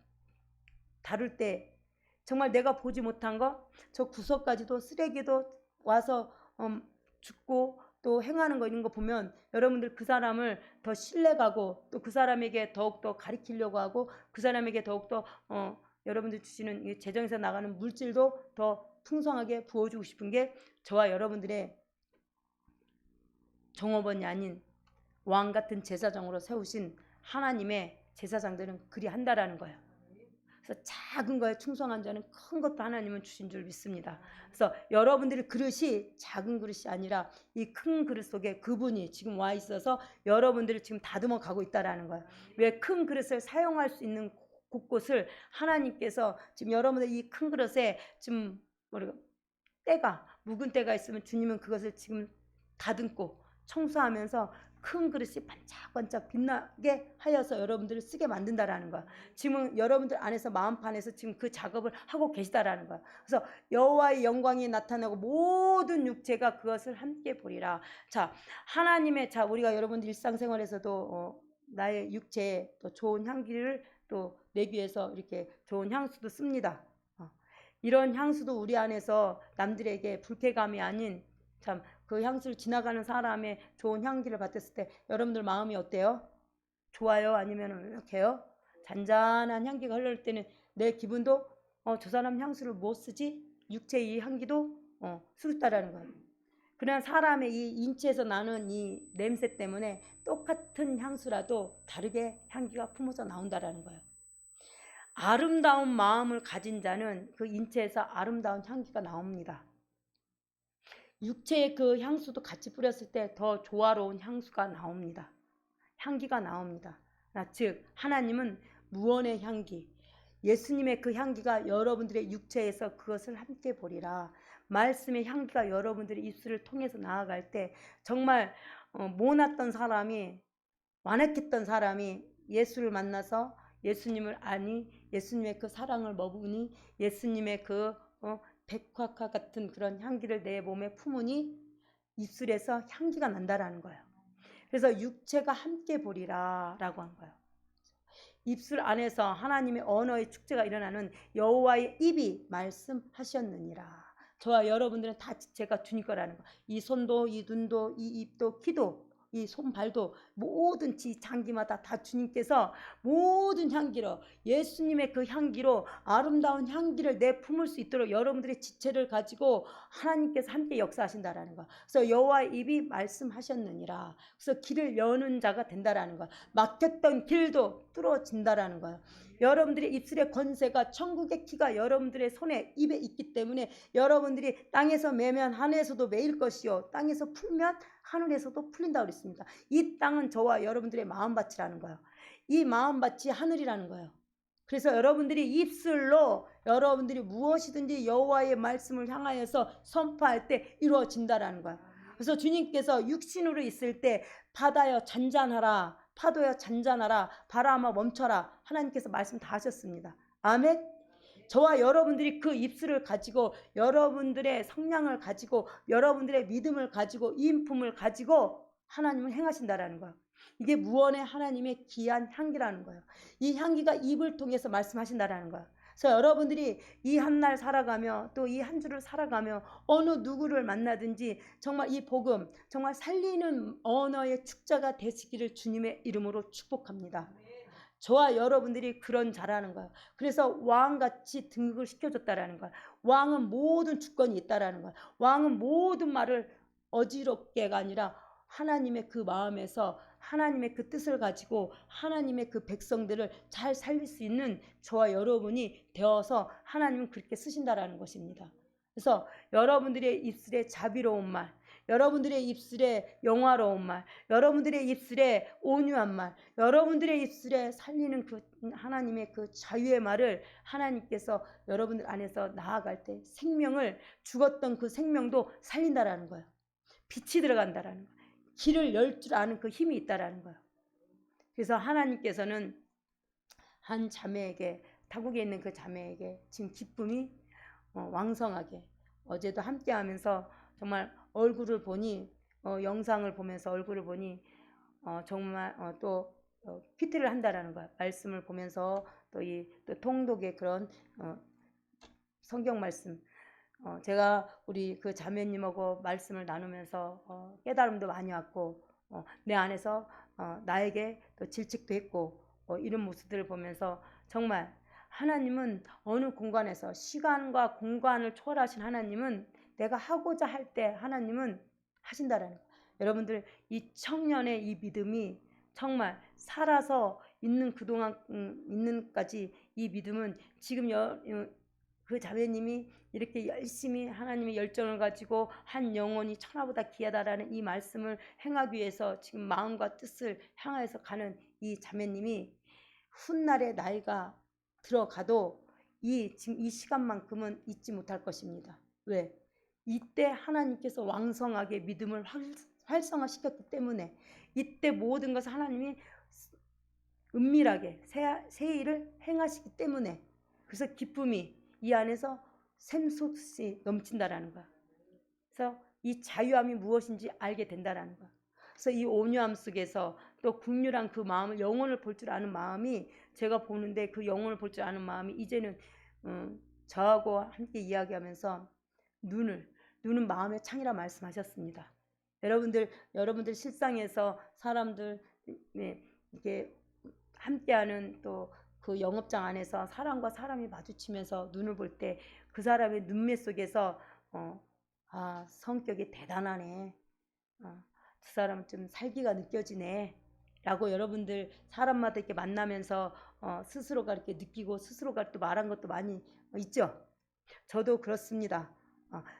다룰 때 정말 내가 보지 못한 거, 저 구석까지도 쓰레기도 와서 죽고 또 행하는 거 이런 거 보면 여러분들 그 사람을 더 신뢰가고 또 그 사람에게 더욱더 가리키려고 하고 그 사람에게 더욱더 여러분들 주시는 이 재정에서 나가는 물질도 더 풍성하게 부어주고 싶은 게 저와 여러분들의 종업원이 아닌 왕 같은 제사장으로 세우신 하나님의 제사장들은 그리 한다라는 거예요. 그래서 작은 거에 충성한 자는 큰 것도 하나님은 주신 줄 믿습니다. 그래서 여러분들의 그릇이 작은 그릇이 아니라 이 큰 그릇 속에 그분이 지금 와 있어서 여러분들을 지금 다듬어 가고 있다라는 거예요. 왜 큰 그릇을 사용할 수 있는 곳곳을 하나님께서 지금 여러분들 이 큰 그릇에 지금 때가 묵은 때가 있으면 주님은 그것을 지금 다듬고 청소하면서 큰 그릇이 반짝반짝 빛나게 하여서 여러분들을 쓰게 만든다라는 거야. 지금 여러분들 안에서 마음판에서 지금 그 작업을 하고 계시다라는 거야. 그래서 여호와의 영광이 나타나고 모든 육체가 그것을 함께 보리라. 자, 하나님의, 자, 우리가 여러분들 일상생활에서도 나의 육체에 또 좋은 향기를 또 내기 위해서 이렇게 좋은 향수도 씁니다. 이런 향수도 우리 안에서 남들에게 불쾌감이 아닌 참 그 향수를 지나가는 사람의 좋은 향기를 맡았을 때 여러분들 마음이 어때요? 좋아요? 아니면 이렇게요? 잔잔한 향기가 흘러올 때는 내 기분도 저 사람 향수를 못 쓰지? 육체의 이 향기도 스럽다라는 거예요. 그러나 사람의 이 인체에서 나는 이 냄새 때문에 똑같은 향수라도 다르게 향기가 품어져 나온다라는 거예요. 아름다운 마음을 가진 자는 그 인체에서 아름다운 향기가 나옵니다. 육체의 그 향수도 같이 뿌렸을 때 더 조화로운 향수가 나옵니다. 향기가 나옵니다. 즉 하나님은 무언의 향기, 예수님의 그 향기가 여러분들의 육체에서 그것을 함께 보리라. 말씀의 향기가 여러분들의 입술을 통해서 나아갈 때 정말 모났던 사람이, 완악했던 사람이 예수를 만나서 예수님을 아니, 예수님의 그 사랑을 머무니, 예수님의 그 백화과 같은 그런 향기를 내 몸에 품으니 입술에서 향기가 난다라는 거예요. 그래서 육체가 함께 보리라 라고 한 거예요. 입술 안에서 하나님의 언어의 축제가 일어나는 여호와의 입이 말씀하셨느니라. 저와 여러분들은 다 제가 주님 거라는 거. 이 손도, 이 눈도, 이 입도, 키도, 이 손발도 모든 장기마다 다 주님께서 모든 향기로, 예수님의 그 향기로 아름다운 향기를 내 품을 수 있도록 여러분들의 지체를 가지고 하나님께서 함께 역사하신다라는 거. 그래서 여호와의 입이 말씀하셨느니라. 그래서 길을 여는 자가 된다라는 거. 막혔던 길도 뚫어진다라는 거예요. 여러분들의 입술의 권세가, 천국의 키가 여러분들의 손에, 입에 있기 때문에 여러분들이 땅에서 매면 하늘에서도 매일 것이요, 땅에서 풀면 하늘에서도 풀린다고 그랬습니다. 이 땅은 저와 여러분들의 마음밭이라는 거예요. 이 마음밭이 하늘이라는 거예요. 그래서 여러분들이 입술로 여러분들이 무엇이든지 여호와의 말씀을 향하여서 선포할 때 이루어진다라는 거예요. 그래서 주님께서 육신으로 있을 때 바다여 잔잔하라, 파도여 잔잔하라, 바람아 멈춰라, 하나님께서 말씀 다 하셨습니다. 아멘. 저와 여러분들이 그 입술을 가지고, 여러분들의 성량을 가지고, 여러분들의 믿음을 가지고, 인품을 가지고 하나님을 행하신다라는 거예요. 이게 무언의 하나님의 귀한 향기라는 거예요. 이 향기가 입을 통해서 말씀하신다라는 거예요. 그래서 여러분들이 이 한 날 살아가며 또 이 한 주를 살아가며 어느 누구를 만나든지 정말 이 복음, 정말 살리는 언어의 축자가 되시기를 주님의 이름으로 축복합니다. 저와 여러분들이 그런 자라는 거예요. 그래서 왕같이 등극을 시켜줬다라는 거예요. 왕은 모든 주권이 있다라는 거예요. 왕은 모든 말을 어지럽게가 아니라 하나님의 그 마음에서 하나님의 그 뜻을 가지고 하나님의 그 백성들을 잘 살릴 수 있는 저와 여러분이 되어서 하나님은 그렇게 쓰신다라는 것입니다. 그래서 여러분들의 입술에 자비로운 말, 여러분들의 입술에 영화로운 말, 여러분들의 입술에 온유한 말, 여러분들의 입술에 살리는 그 하나님의 그 자유의 말을 하나님께서 여러분들 안에서 나아갈 때 생명을, 죽었던 그 생명도 살린다라는 거예요. 빛이 들어간다라는 거예요. 길을 열 줄 아는 그 힘이 있다라는 거예요. 그래서 하나님께서는 한 자매에게, 타국에 있는 그 자매에게 지금 기쁨이 왕성하게, 어제도 함께 하면서 정말 얼굴을 보니, 영상을 보면서 얼굴을 보니 정말 또 큐티를 한다라는 거야. 말씀을 보면서 또 통독의 그런 성경 말씀, 제가 우리 그 자매님하고 말씀을 나누면서 깨달음도 많이 왔고, 내 안에서 나에게 또 질책도 했고, 이런 모습들을 보면서 정말 하나님은 어느 공간에서, 시간과 공간을 초월하신 하나님은 내가 하고자 할 때 하나님은 하신다라는 거예요. 여러분들, 이 청년의 이 믿음이 정말 살아서 있는 그동안 있는까지 이 믿음은 지금 그 자매님이 이렇게 열심히 하나님의 열정을 가지고 한 영혼이 천하보다 귀하다라는 이 말씀을 행하기 위해서 지금 마음과 뜻을 향하여서 가는 이 자매님이 훗날에 나이가 들어가도 지금 이 시간만큼은 잊지 못할 것입니다. 왜? 이때 하나님께서 왕성하게 믿음을 활성화시켰기 때문에, 이때 모든 것을 하나님이 은밀하게 새 일을 행하시기 때문에, 그래서 기쁨이 이 안에서 샘솟이 넘친다라는 거야. 그래서 이 자유함이 무엇인지 알게 된다라는 거야. 그래서 이 온유함 속에서 또 긍휼한 그 마음을, 영혼을 볼 줄 아는 마음이, 제가 보는데 그 영혼을 볼 줄 아는 마음이 이제는 저하고 함께 이야기하면서 눈은 마음의 창이라 말씀하셨습니다. 여러분들 실상에서 사람들 이게 함께하는 또 그 영업장 안에서 사람과 사람이 마주치면서 눈을 볼 때 그 사람의 눈매 속에서 성격이 대단하네, 두 사람은 좀 살기가 느껴지네 라고 여러분들 사람마다 이렇게 만나면서 스스로가 이렇게 느끼고 스스로가 또 말한 것도 많이 있죠. 저도 그렇습니다.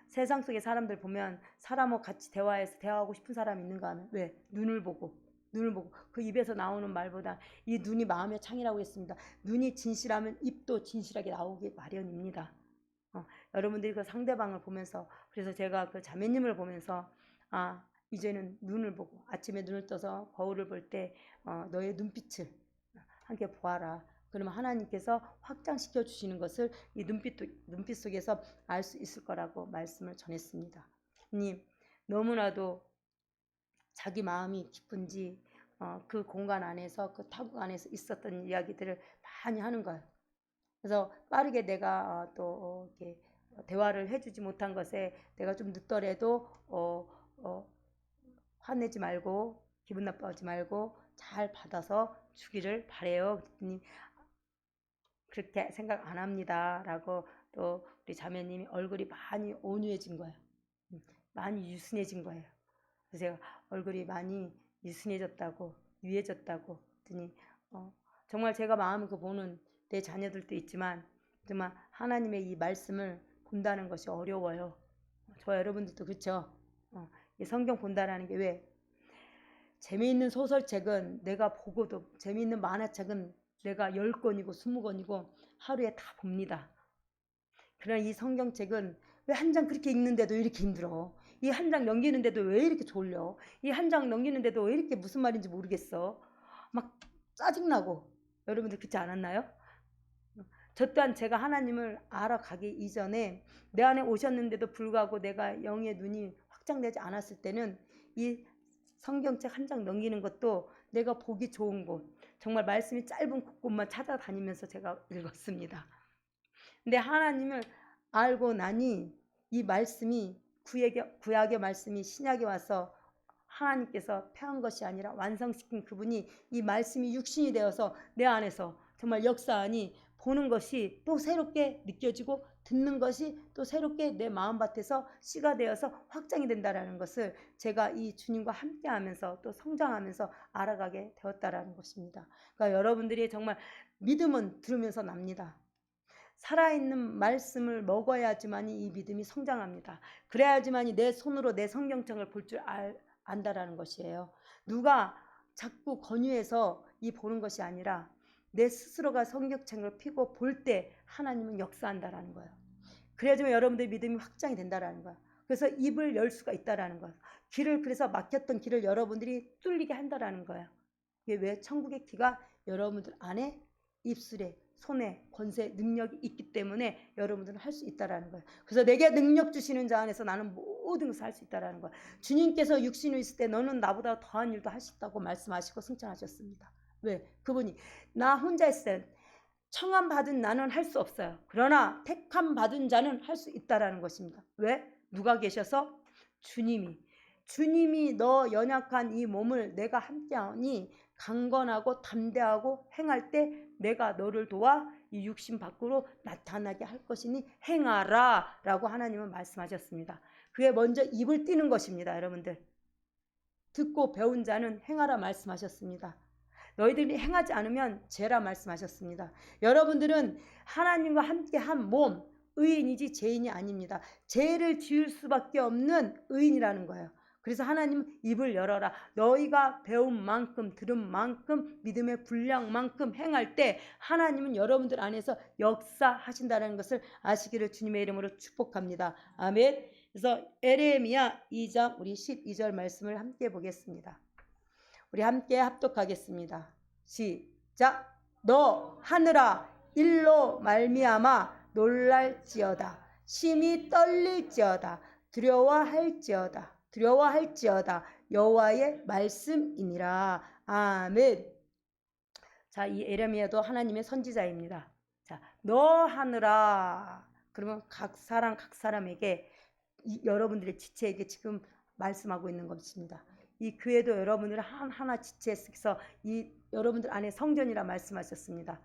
세상 속의 사람들 보면 사람하고 같이 대화하고 싶은 사람이 있는가 하면, 왜? 눈을 보고 그 입에서 나오는 말보다 이 눈이 마음의 창이라고 했습니다. 눈이 진실하면 입도 진실하게 나오기 마련입니다. 여러분들이 그 상대방을 보면서, 그래서 제가 그 자매님을 보면서 이제는 눈을 보고, 아침에 눈을 떠서 거울을 볼 때 너의 눈빛을 함께 보아라. 그러면 하나님께서 확장시켜 주시는 것을 이 눈빛 속에서 알 수 있을 거라고 말씀을 전했습니다. 님, 너무나도 자기 마음이 기쁜지 그 공간 안에서, 그 타국 안에서 있었던 이야기들을 많이 하는 거예요. 그래서 빠르게 내가 또 이렇게 대화를 해주지 못한 것에 내가 좀 늦더라도 화내지 말고 기분 나빠하지 말고 잘 받아서 주기를 바래요. 그랬더니 그렇게 생각 안 합니다 라고 또 우리 자매님이 얼굴이 많이 온유해진 거예요. 많이 유순해진 거예요. 그래서 제가 얼굴이 많이 유순해졌다고 유해졌다고 했더니 정말 제가 마음을 보는 내 자녀들도 있지만 정말 하나님의 이 말씀을 본다는 것이 어려워요. 저와 여러분들도 그렇죠. 이 성경 본다라는 게 왜? 재미있는 소설책은 내가 보고도 재미있는 만화책은 내가 10권이고 20권이고 하루에 다 봅니다. 그러나 이 성경책은 왜 한 장 그렇게 읽는데도 이렇게 힘들어? 이 한 장 넘기는데도 왜 이렇게 졸려? 이 한 장 넘기는데도 왜 이렇게 무슨 말인지 모르겠어? 막 짜증나고. 여러분들 그렇지 않았나요? 저 또한 제가 하나님을 알아가기 이전에 내 안에 오셨는데도 불구하고 내가 영의 눈이 확장되지 않았을 때는 이 성경책 한 장 넘기는 것도 내가 보기 좋은 곳, 정말 말씀이 짧은 곳만 찾아다니면서 제가 읽었습니다. 근데 하나님을 알고 나니 이 말씀이 구약의 말씀이 신약에 와서 하나님께서 폐한 것이 아니라 완성시킨 그분이 이 말씀이 육신이 되어서 내 안에서 정말 역사하니 보는 것이 또 새롭게 느껴지고 듣는 것이 또 새롭게 내 마음밭에서 씨가 되어서 확장이 된다는 것을 제가 이 주님과 함께하면서 또 성장하면서 알아가게 되었다는 것입니다. 그러니까 여러분들이 정말 믿음은 들으면서 납니다. 살아있는 말씀을 먹어야지만이 이 믿음이 성장합니다. 그래야지만이 내 손으로 내 성경책을 볼 줄 안다라는 것이에요. 누가 자꾸 권유해서 이 보는 것이 아니라 내 스스로가 성경책을 펴고 볼 때 하나님은 역사한다라는 거예요. 그래야지만 여러분들의 믿음이 확장이 된다라는 거예요. 그래서 입을 열 수가 있다라는 거예요. 그래서 막혔던 길을 여러분들이 뚫리게 한다라는 거예요. 이게 왜? 천국의 키가 여러분들 안에 입술에 손에 권세 능력이 있기 때문에 여러분들은 할 수 있다라는 거예요. 그래서 내게 능력 주시는 자 안에서 나는 모든 것을 할 수 있다라는 거예요. 주님께서 육신으로 있을 때 너는 나보다 더한 일도 할 수 있다고 말씀하시고 승천하셨습니다. 왜? 그분이 나 혼자 있을 때 청함 받은 나는 할 수 없어요. 그러나 택함 받은 자는 할 수 있다라는 것입니다. 왜? 누가 계셔서? 주님이 너 연약한 이 몸을 내가 함께하니 강건하고 담대하고 행할 때 내가 너를 도와 이 육신 밖으로 나타나게 할 것이니 행하라 라고 하나님은 말씀하셨습니다. 그게 먼저 입을 띄는 것입니다. 여러분들 듣고 배운 자는 행하라 말씀하셨습니다. 너희들이 행하지 않으면 죄라 말씀하셨습니다. 여러분들은 하나님과 함께 한 몸, 의인이지 죄인이 아닙니다. 죄를 지을 수밖에 없는 의인이라는 거예요. 그래서 하나님은 입을 열어라. 너희가 배운 만큼 들은 만큼 믿음의 분량만큼 행할 때 하나님은 여러분들 안에서 역사하신다는 것을 아시기를 주님의 이름으로 축복합니다. 아멘. 그래서 에레미야 2장 우리 12절 말씀을 함께 보겠습니다. 우리 함께 합독하겠습니다. 시작. 너 하늘아 일로 말미암아 놀랄지어다. 심히 떨릴지어다. 두려워할지어다. 여호와의 말씀이니라. 아멘. 자, 이 에레미야도 하나님의 선지자입니다. 자, 너 하늘아. 그러면 각 사람에게 여러분들의 지체에게 지금 말씀하고 있는 것입니다. 이 교회도 여러분들 하나 지체해서 이 여러분들 안에 성전이라 말씀하셨습니다.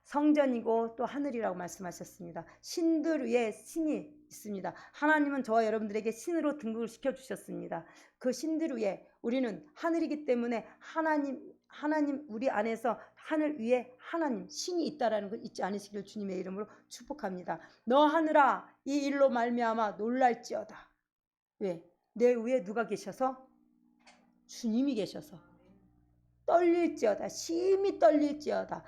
성전이고 또 하늘이라고 말씀하셨습니다. 신들 위에 신이 있습니다. 하나님은 저와 여러분들에게 신으로 등극을 시켜주셨습니다. 그 신들 위에 우리는 하늘이기 때문에 하나님 우리 안에서 하늘 위에 하나님 신이 있다라는 걸 잊지 않으시길 주님의 이름으로 축복합니다. 너 하늘아 이 일로 말미암아 놀랄지어다. 왜? 내 위에 누가 계셔서? 주님이 계셔서. 떨릴지어다. 심히 떨릴지어다.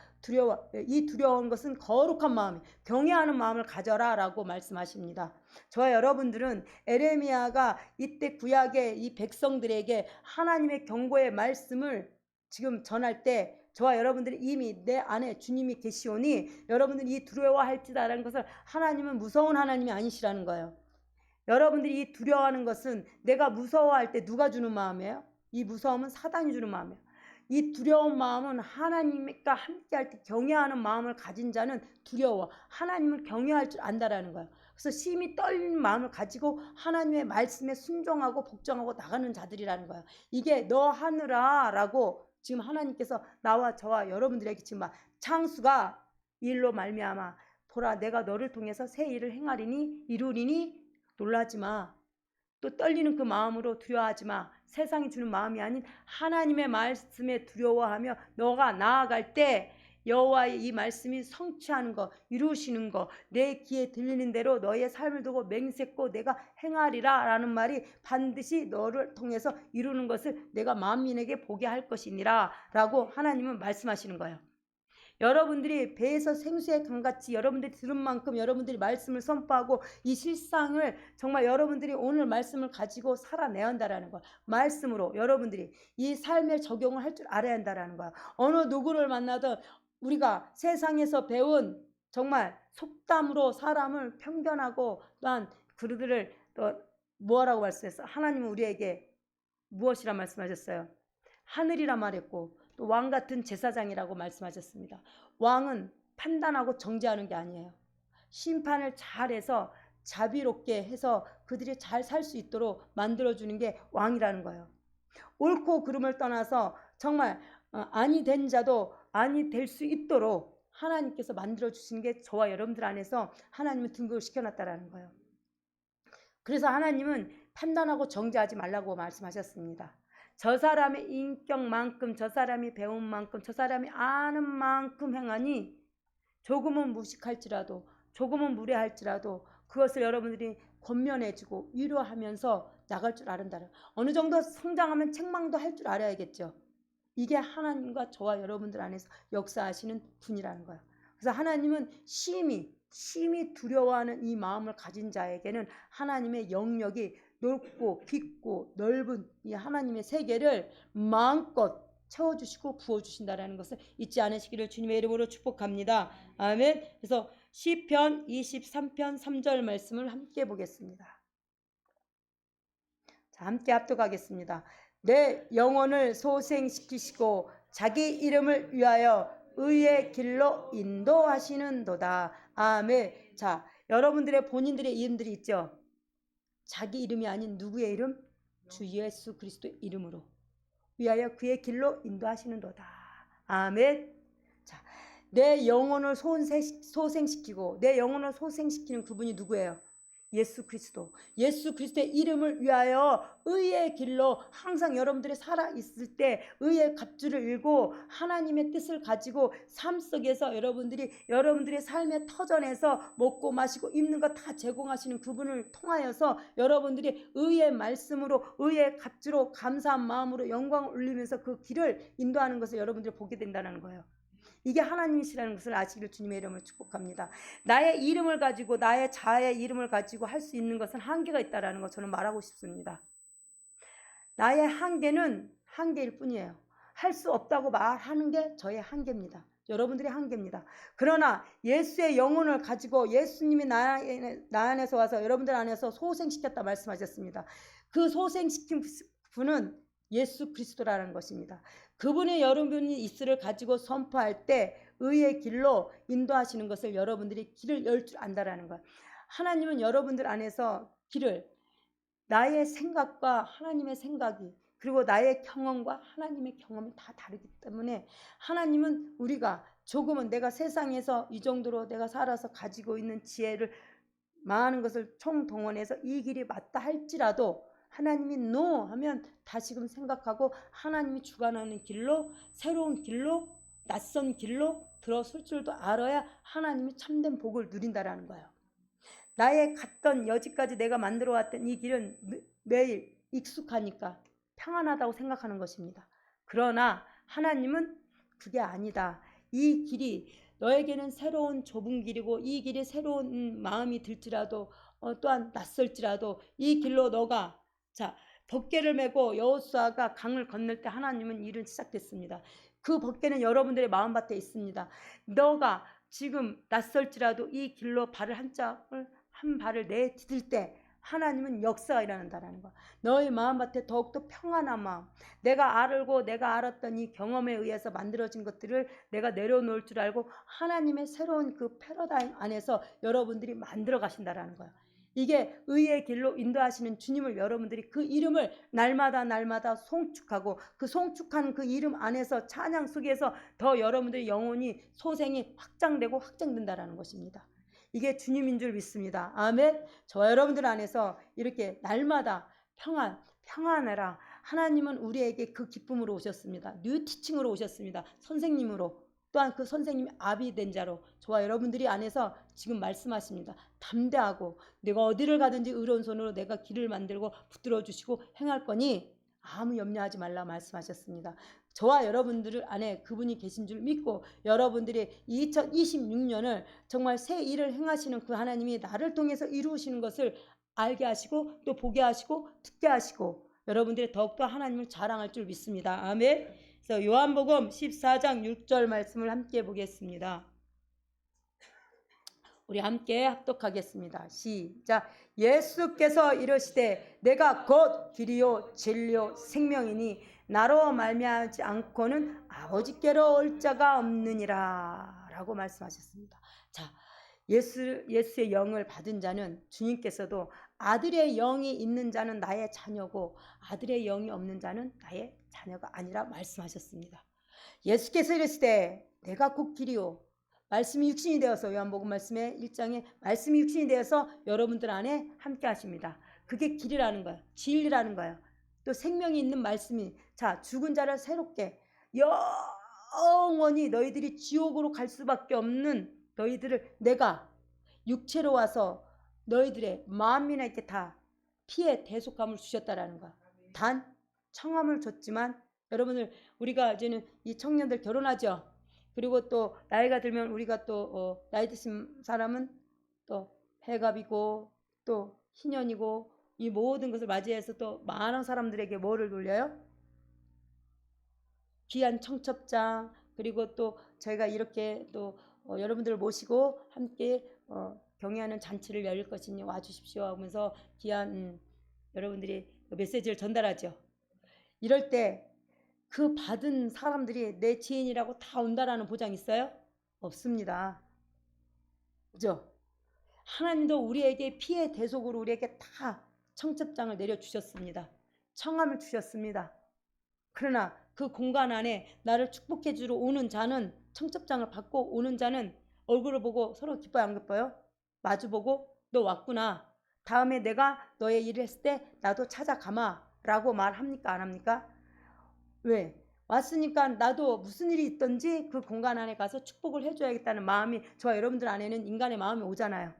이 두려운 것은 거룩한 마음, 경외하는 마음을 가져라 라고 말씀하십니다. 저와 여러분들은 에레미야가 이때 구약의 이 백성들에게 하나님의 경고의 말씀을 지금 전할 때 저와 여러분들이 이미 내 안에 주님이 계시오니 여러분들이 이 두려워할지다라는 것을 하나님은 무서운 하나님이 아니시라는 거예요. 여러분들이 이 두려워하는 것은 내가 무서워할 때 누가 주는 마음이에요? 이 무서움은 사단이 주는 마음이에요. 이 두려운 마음은 하나님과 함께할 때 경외하는 마음을 가진 자는 두려워. 하나님을 경외할 줄 안다라는 거예요. 그래서 심히 떨리는 마음을 가지고 하나님의 말씀에 순종하고 복종하고 나가는 자들이라는 거예요. 이게 너 하느라 라고 지금 하나님께서 나와 저와 여러분들에게 지금 창수가 일로 말미암아 보라 내가 너를 통해서 새 일을 행하리니 이루리니 놀라지 마. 또 떨리는 그 마음으로 두려워하지 마. 세상이 주는 마음이 아닌 하나님의 말씀에 두려워하며 너가 나아갈 때 여호와의 이 말씀이 성취하는 거, 이루시는 거, 내 귀에 들리는 대로 너의 삶을 두고 맹세코 내가 행하리라 라는 말이 반드시 너를 통해서 이루는 것을 내가 만민에게 보게 할 것이니라 라고 하나님은 말씀하시는 거예요. 여러분들이 배에서 생수의 강같이 여러분들이 들은 만큼 여러분들이 말씀을 선포하고 이 실상을 정말 여러분들이 오늘 말씀을 가지고 살아내야 한다라는 거야. 말씀으로 여러분들이 이 삶의 적용을 할 줄 알아야 한다라는 거야. 어느 누구를 만나든 우리가 세상에서 배운 정말 속담으로 사람을 편견하고 또한 그들을 또 뭐라고 말씀했어? 하나님은 우리에게 무엇이라 말씀하셨어요? 하늘이라 말했고 또 왕 같은 제사장이라고 말씀하셨습니다. 왕은 판단하고 정죄하는 게 아니에요. 심판을 잘해서 자비롭게 해서 그들이 잘 살 수 있도록 만들어주는 게 왕이라는 거예요. 옳고 그름을 떠나서 정말 아니 된 자도 아니 될 수 있도록 하나님께서 만들어주신 게 저와 여러분들 안에서 하나님은 등극을 시켜놨다라는 거예요. 그래서 하나님은 판단하고 정죄하지 말라고 말씀하셨습니다. 저 사람의 인격만큼 저 사람이 배운 만큼 저 사람이 아는 만큼 행하니 조금은 무식할지라도 조금은 무례할지라도 그것을 여러분들이 권면해주고 위로하면서 나갈 줄 알은다. 어느 정도 성장하면 책망도 할 줄 알아야겠죠. 이게 하나님과 저와 여러분들 안에서 역사하시는 분이라는 거예요. 그래서 하나님은 심히 두려워하는 이 마음을 가진 자에게는 하나님의 영역이 넓고 깊고 넓은 이 하나님의 세계를 마음껏 채워주시고 부어주신다는 것을 잊지 않으시기를 주님의 이름으로 축복합니다. 아멘. 그래서 시편 23편 3절 말씀을 함께 보겠습니다. 자, 함께 합독하겠습니다. 내 영혼을 소생시키시고 자기 이름을 위하여 의의 길로 인도하시는도다. 아멘. 자, 여러분들의 본인들의 이름들이 있죠. 자기 이름이 아닌 누구의 이름? 주 예수 그리스도의 이름으로 위하여 그의 길로 인도하시는도다. 아멘. 자, 내 영혼을 소생시키고 내 영혼을 소생시키는 그분이 누구예요? 예수 그리스도. 예수 그리스도의 이름을 위하여 의의 길로 항상 여러분들이 살아있을 때 의의 갑주를 일고 하나님의 뜻을 가지고 삶 속에서 여러분들의 삶의 터전에서 먹고 마시고 입는 거 다 제공하시는 그분을 통하여서 여러분들이 의의 말씀으로 의의 갑주로 감사한 마음으로 영광을 올리면서 그 길을 인도하는 것을 여러분들이 보게 된다는 거예요. 이게 하나님이시라는 것을 아시기를 주님의 이름으로 축복합니다. 나의 이름을 가지고 나의 자아의 이름을 가지고 할 수 있는 것은 한계가 있다는 거 저는 말하고 싶습니다. 나의 한계는 한계일 뿐이에요. 할 수 없다고 말하는 게 저의 한계입니다. 여러분들의 한계입니다. 그러나 예수의 영혼을 가지고 예수님이 나 안에서 와서 여러분들 안에서 소생시켰다 말씀하셨습니다. 그 소생시킨 분은 예수 그리스도라는 것입니다. 그분의 여러분이 있으를 가지고 선포할 때 의의 길로 인도하시는 것을 여러분들이 길을 열 줄 안다라는 거예요. 하나님은 여러분들 안에서 길을 나의 생각과 하나님의 생각이 그리고 나의 경험과 하나님의 경험이 다 다르기 때문에 하나님은 우리가 조금은 내가 세상에서 이 정도로 내가 살아서 가지고 있는 지혜를 많은 것을 총동원해서 이 길이 맞다 할지라도 하나님이 no 하면 다시금 생각하고 하나님이 주관하는 길로 새로운 길로 낯선 길로 들어설 줄도 알아야 하나님이 참된 복을 누린다라는 거예요. 나의 갔던 여지까지 내가 만들어 왔던 이 길은 매일 익숙하니까 평안하다고 생각하는 것입니다. 그러나 하나님은 그게 아니다. 이 길이 너에게는 새로운 좁은 길이고 이 길이 새로운 마음이 들지라도 또한 낯설지라도 이 길로 너가 자 벗개를 메고 여호수아가 강을 건널 때 하나님은 일은 시작됐습니다. 그 벗개는 여러분들의 마음밭에 있습니다. 너가 지금 낯설지라도 이 길로 발을 한 발을 내디딜 때 하나님은 역사가 일어난다는 거야. 너의 마음밭에 더욱더 평안한 마음, 내가 알고 내가 알았던 이 경험에 의해서 만들어진 것들을 내가 내려놓을 줄 알고 하나님의 새로운 그 패러다임 안에서 여러분들이 만들어 가신다라는 거야. 이게 의의 길로 인도하시는 주님을 여러분들이 그 이름을 날마다 송축하고 그 송축한 그 이름 안에서 찬양 속에서 더 여러분들의 영혼이 소생이 확장되고 확장된다라는 것입니다. 이게 주님인 줄 믿습니다. 아멘. 저와 여러분들 안에서 이렇게 날마다 평안해라. 하나님은 우리에게 그 기쁨으로 오셨습니다. 뉴 티칭으로 오셨습니다. 선생님으로. 또한 그 선생님이 아비 된 자로 저와 여러분들이 안에서 지금 말씀하십니다. 담대하고 내가 어디를 가든지 의로운 손으로 내가 길을 만들고 붙들어 주시고 행할 거니 아무 염려하지 말라 말씀하셨습니다. 저와 여러분들 안에 그분이 계신 줄 믿고 여러분들이 2026년을 정말 새 일을 행하시는 그 하나님이 나를 통해서 이루시는 것을 알게 하시고 또 보게 하시고 듣게 하시고 여러분들이 더욱더 하나님을 자랑할 줄 믿습니다. 아멘. 그래서 요한복음 14장 6절 말씀을 함께 보겠습니다. 우리 함께 합독하겠습니다. 시작. 예수께서 이르시되 내가 곧 길이요 진리요 생명이니 나로 말미암지 않고는 아버지께로 올 자가 없느니라 라고 말씀하셨습니다. 자, 예수의 영을 받은 자는 주님께서도 아들의 영이 있는 자는 나의 자녀고 아들의 영이 없는 자는 나의 자녀가 아니라 말씀하셨습니다. 예수께서 이르시되 내가 곧 길이요 말씀이 육신이 되어서 요한복음 말씀의 1장에 말씀이 육신이 되어서 여러분들 안에 함께 하십니다. 그게 길이라는 거예요. 진리라는 거예요. 또 생명이 있는 말씀이 자 죽은 자를 새롭게 영원히 너희들이 지옥으로 갈 수밖에 없는 너희들을 내가 육체로 와서 너희들의 만민에 이렇게 다 피의 대속함을 주셨다라는 거야. 단 청함을 줬지만 여러분들 우리가 이제는 이 청년들 결혼하죠. 그리고 또 나이가 들면 우리가 또 나이 드신 사람은 또 해갑이고 또 희년이고 이 모든 것을 맞이해서 또 많은 사람들에게 뭐를 돌려요? 귀한 청첩장 그리고 또 저희가 이렇게 또 여러분들을 모시고 함께 경애하는 잔치를 열릴 것이니 와주십시오 하면서 귀한 여러분들이 메시지를 전달하죠. 이럴 때 그 받은 사람들이 내 지인이라고 다 온다라는 보장 있어요? 없습니다. 그죠? 하나님도 우리에게 피의 대속으로 우리에게 다 청첩장을 내려주셨습니다. 청함을 주셨습니다. 그러나 그 공간 안에 나를 축복해 주러 오는 자는 청첩장을 받고 오는 자는 얼굴을 보고 서로 기뻐요 안 기뻐요? 마주보고 너 왔구나. 다음에 내가 너의 일을 했을 때 나도 찾아가마 라고 말합니까 안 합니까? 왜? 왔으니까 나도 무슨 일이 있든지 그 공간 안에 가서 축복을 해줘야겠다는 마음이 저와 여러분들 안에는 인간의 마음이 오잖아요.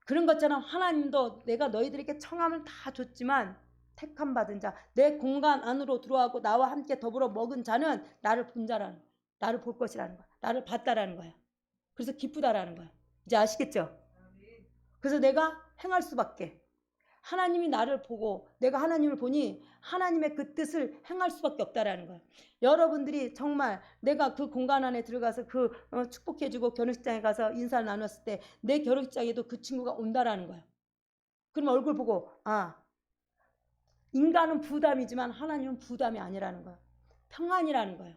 그런 것처럼 하나님도 내가 너희들에게 청함을 다 줬지만 택함 받은 자, 내 공간 안으로 들어와고 나와 함께 더불어 먹은 자는 나를 본 자라는 거야. 나를 볼 것이라는 거야. 나를 봤다라는 거야. 그래서 기쁘다라는 거야. 이제 아시겠죠? 그래서 내가 행할 수밖에. 하나님이 나를 보고 내가 하나님을 보니 하나님의 그 뜻을 행할 수밖에 없다라는 거예요. 여러분들이 정말 내가 그 공간 안에 들어가서 그 축복해주고 결혼식장에 가서 인사를 나눴을 때 내 결혼식장에도 그 친구가 온다라는 거예요. 그럼 얼굴 보고 인간은 부담이지만 하나님은 부담이 아니라는 거예요. 평안이라는 거예요.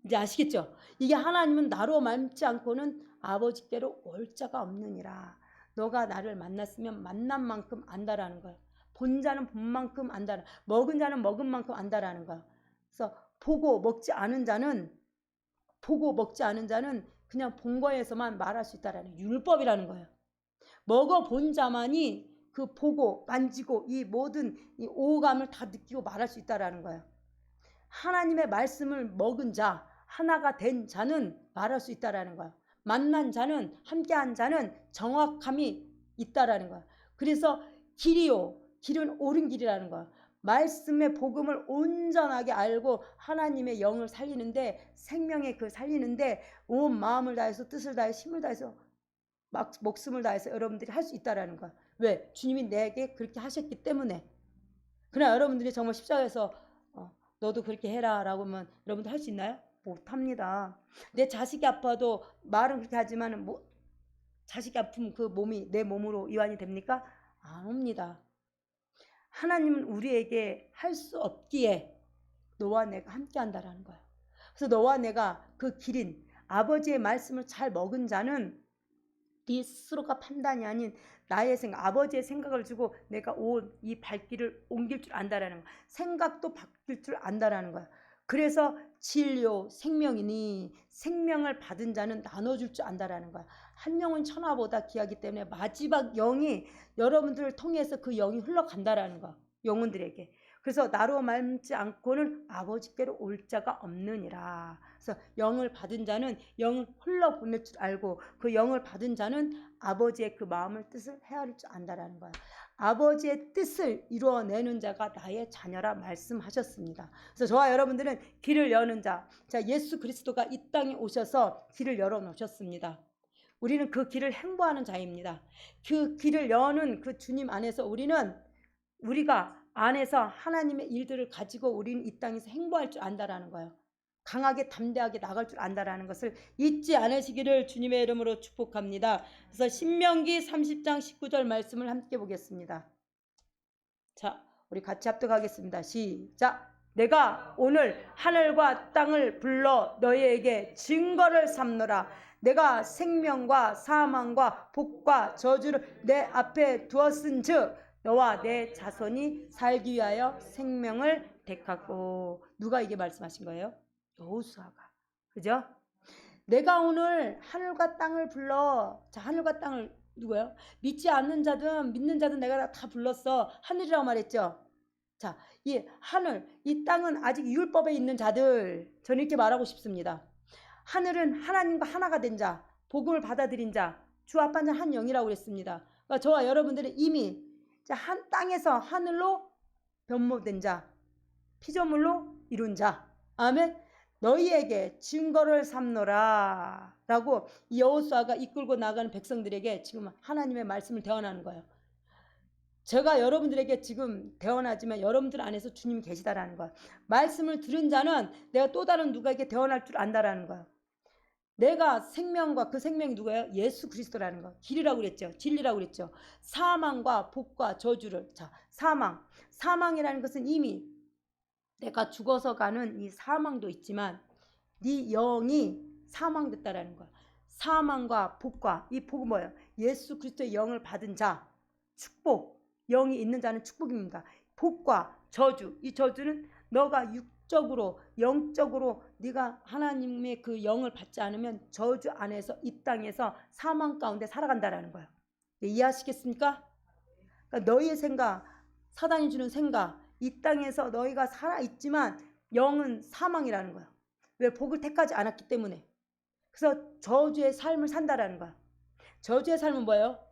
이제 아시겠죠? 이게 하나님은 나로 닮지 않고는 아버지께로 올 자가 없느니라. 너가 나를 만났으면 만난 만큼 안다라는 거예요. 본 자는 본 만큼 안다. 먹은 자는 먹은 만큼 안다라는 거예요. 그래서 보고 먹지 않은 자는 그냥 본 거에서만 말할 수 있다라는 율법이라는 거예요. 먹어본 자만이 그 보고 만지고 이 모든 이 오감을 다 느끼고 말할 수 있다라는 거예요. 하나님의 말씀을 먹은 자, 하나가 된 자는 말할 수 있다라는 거예요. 만난 자는 함께한 자는 정확함이 있다라는 거야. 그래서 길이요. 길은 옳은 길이라는 거야. 말씀의 복음을 온전하게 알고 하나님의 영을 살리는데 생명의 그 살리는데 온 마음을 다해서 뜻을 다해 힘을 다해서 목숨을 다해서 여러분들이 할 수 있다라는 거야. 왜? 주님이 내게 그렇게 하셨기 때문에. 그러나 여러분들이 정말 십자가에서 너도 그렇게 해라 라고 하면 여러분들 할 수 있나요? 못합니다. 내 자식이 아파도 말은 그렇게 하지만 자식이 아픈 그 몸이 내 몸으로 이완이 됩니까? 안 옵니다. 하나님은 우리에게 할 수 없기에 너와 내가 함께 한다라는 거예요. 그래서 너와 내가 그 길인 아버지의 말씀을 잘 먹은 자는 네 스스로가 판단이 아닌 나의 생각, 아버지의 생각을 주고 내가 온 이 발길을 옮길 줄 안다라는 거야. 생각도 바뀔 줄 안다라는 거야. 그래서 진료, 생명이니 생명을 받은 자는 나눠줄 줄 안다라는 거야. 한 영은 천하보다 귀하기 때문에 마지막 영이 여러분들을 통해서 그 영이 흘러간다라는 거야. 영혼들에게. 그래서 나로 말지 않고는 아버지께로 올 자가 없느니라. 그래서 영을 받은 자는 영을 흘러보낼 줄 알고 그 영을 받은 자는 아버지의 그 마음을 뜻을 헤아릴 줄 안다라는 거야. 아버지의 뜻을 이루어내는 자가 나의 자녀라 말씀하셨습니다. 그래서 저와 여러분들은 길을 여는 자, 예수 그리스도가 이 땅에 오셔서 길을 열어놓으셨습니다. 우리는 그 길을 행보하는 자입니다. 그 길을 여는 그 주님 안에서 우리가 안에서 하나님의 일들을 가지고 우리는 이 땅에서 행보할 줄 안다라는 거예요. 강하게 담대하게 나갈 줄 안다라는 것을 잊지 않으시기를 주님의 이름으로 축복합니다. 그래서 신명기 30장 19절 말씀을 함께 보겠습니다. 자, 우리 같이 합독하겠습니다. 시작. 내가 오늘 하늘과 땅을 불러 너희에게 증거를 삼노라. 내가 생명과 사망과 복과 저주를 내 앞에 두었은즉 너와 내 자손이 살기 위하여 생명을 택하고. 누가 이게 말씀하신 거예요? 여호수아가. 그죠? 내가 오늘 하늘과 땅을 불러. 자, 하늘과 땅을 누구예요? 믿지 않는 자든 믿는 자든 내가 다 불렀어. 하늘이라고 말했죠. 자, 이 하늘, 이 땅은 아직 율법에 있는 자들. 저는 이렇게 말하고 싶습니다. 하늘은 하나님과 하나가 된 자, 복음을 받아들인 자, 주 앞한 자 한 영이라고 그랬습니다. 그러니까 저와 여러분들은 이미 한 땅에서 하늘로 변모된 자, 피조물로 이룬 자. 아멘. 너희에게 증거를 삼노라 라고 여호수아가 이끌고 나가는 백성들에게 지금 하나님의 말씀을 대언하는 거예요. 제가 여러분들에게 지금 대언하지만 여러분들 안에서 주님이 계시다라는 거예요. 말씀을 들은 자는 내가 또 다른 누구에게 대언할 줄 안다라는 거예요. 내가 생명과 그 생명이 누구예요? 예수 그리스도라는 거. 길이라고 그랬죠. 진리라고 그랬죠. 사망과 복과 저주를. 자, 사망이라는 것은 이미 내가 죽어서 가는 이 사망도 있지만 네 영이 사망됐다라는 거야. 사망과 복과, 이 복은 뭐예요? 예수 그리스도의 영을 받은 자, 축복. 영이 있는 자는 축복입니다. 복과 저주, 이 저주는 너가 육적으로 영적으로 네가 하나님의 그 영을 받지 않으면 저주 안에서 이 땅에서 사망 가운데 살아간다라는 거예요. 이해하시겠습니까? 그러니까 너희의 생각, 사단이 주는 생각, 이 땅에서 너희가 살아있지만 영은 사망이라는 거야. 왜? 복을 택하지 않았기 때문에. 그래서 저주의 삶을 산다라는 거야. 저주의 삶은 뭐예요?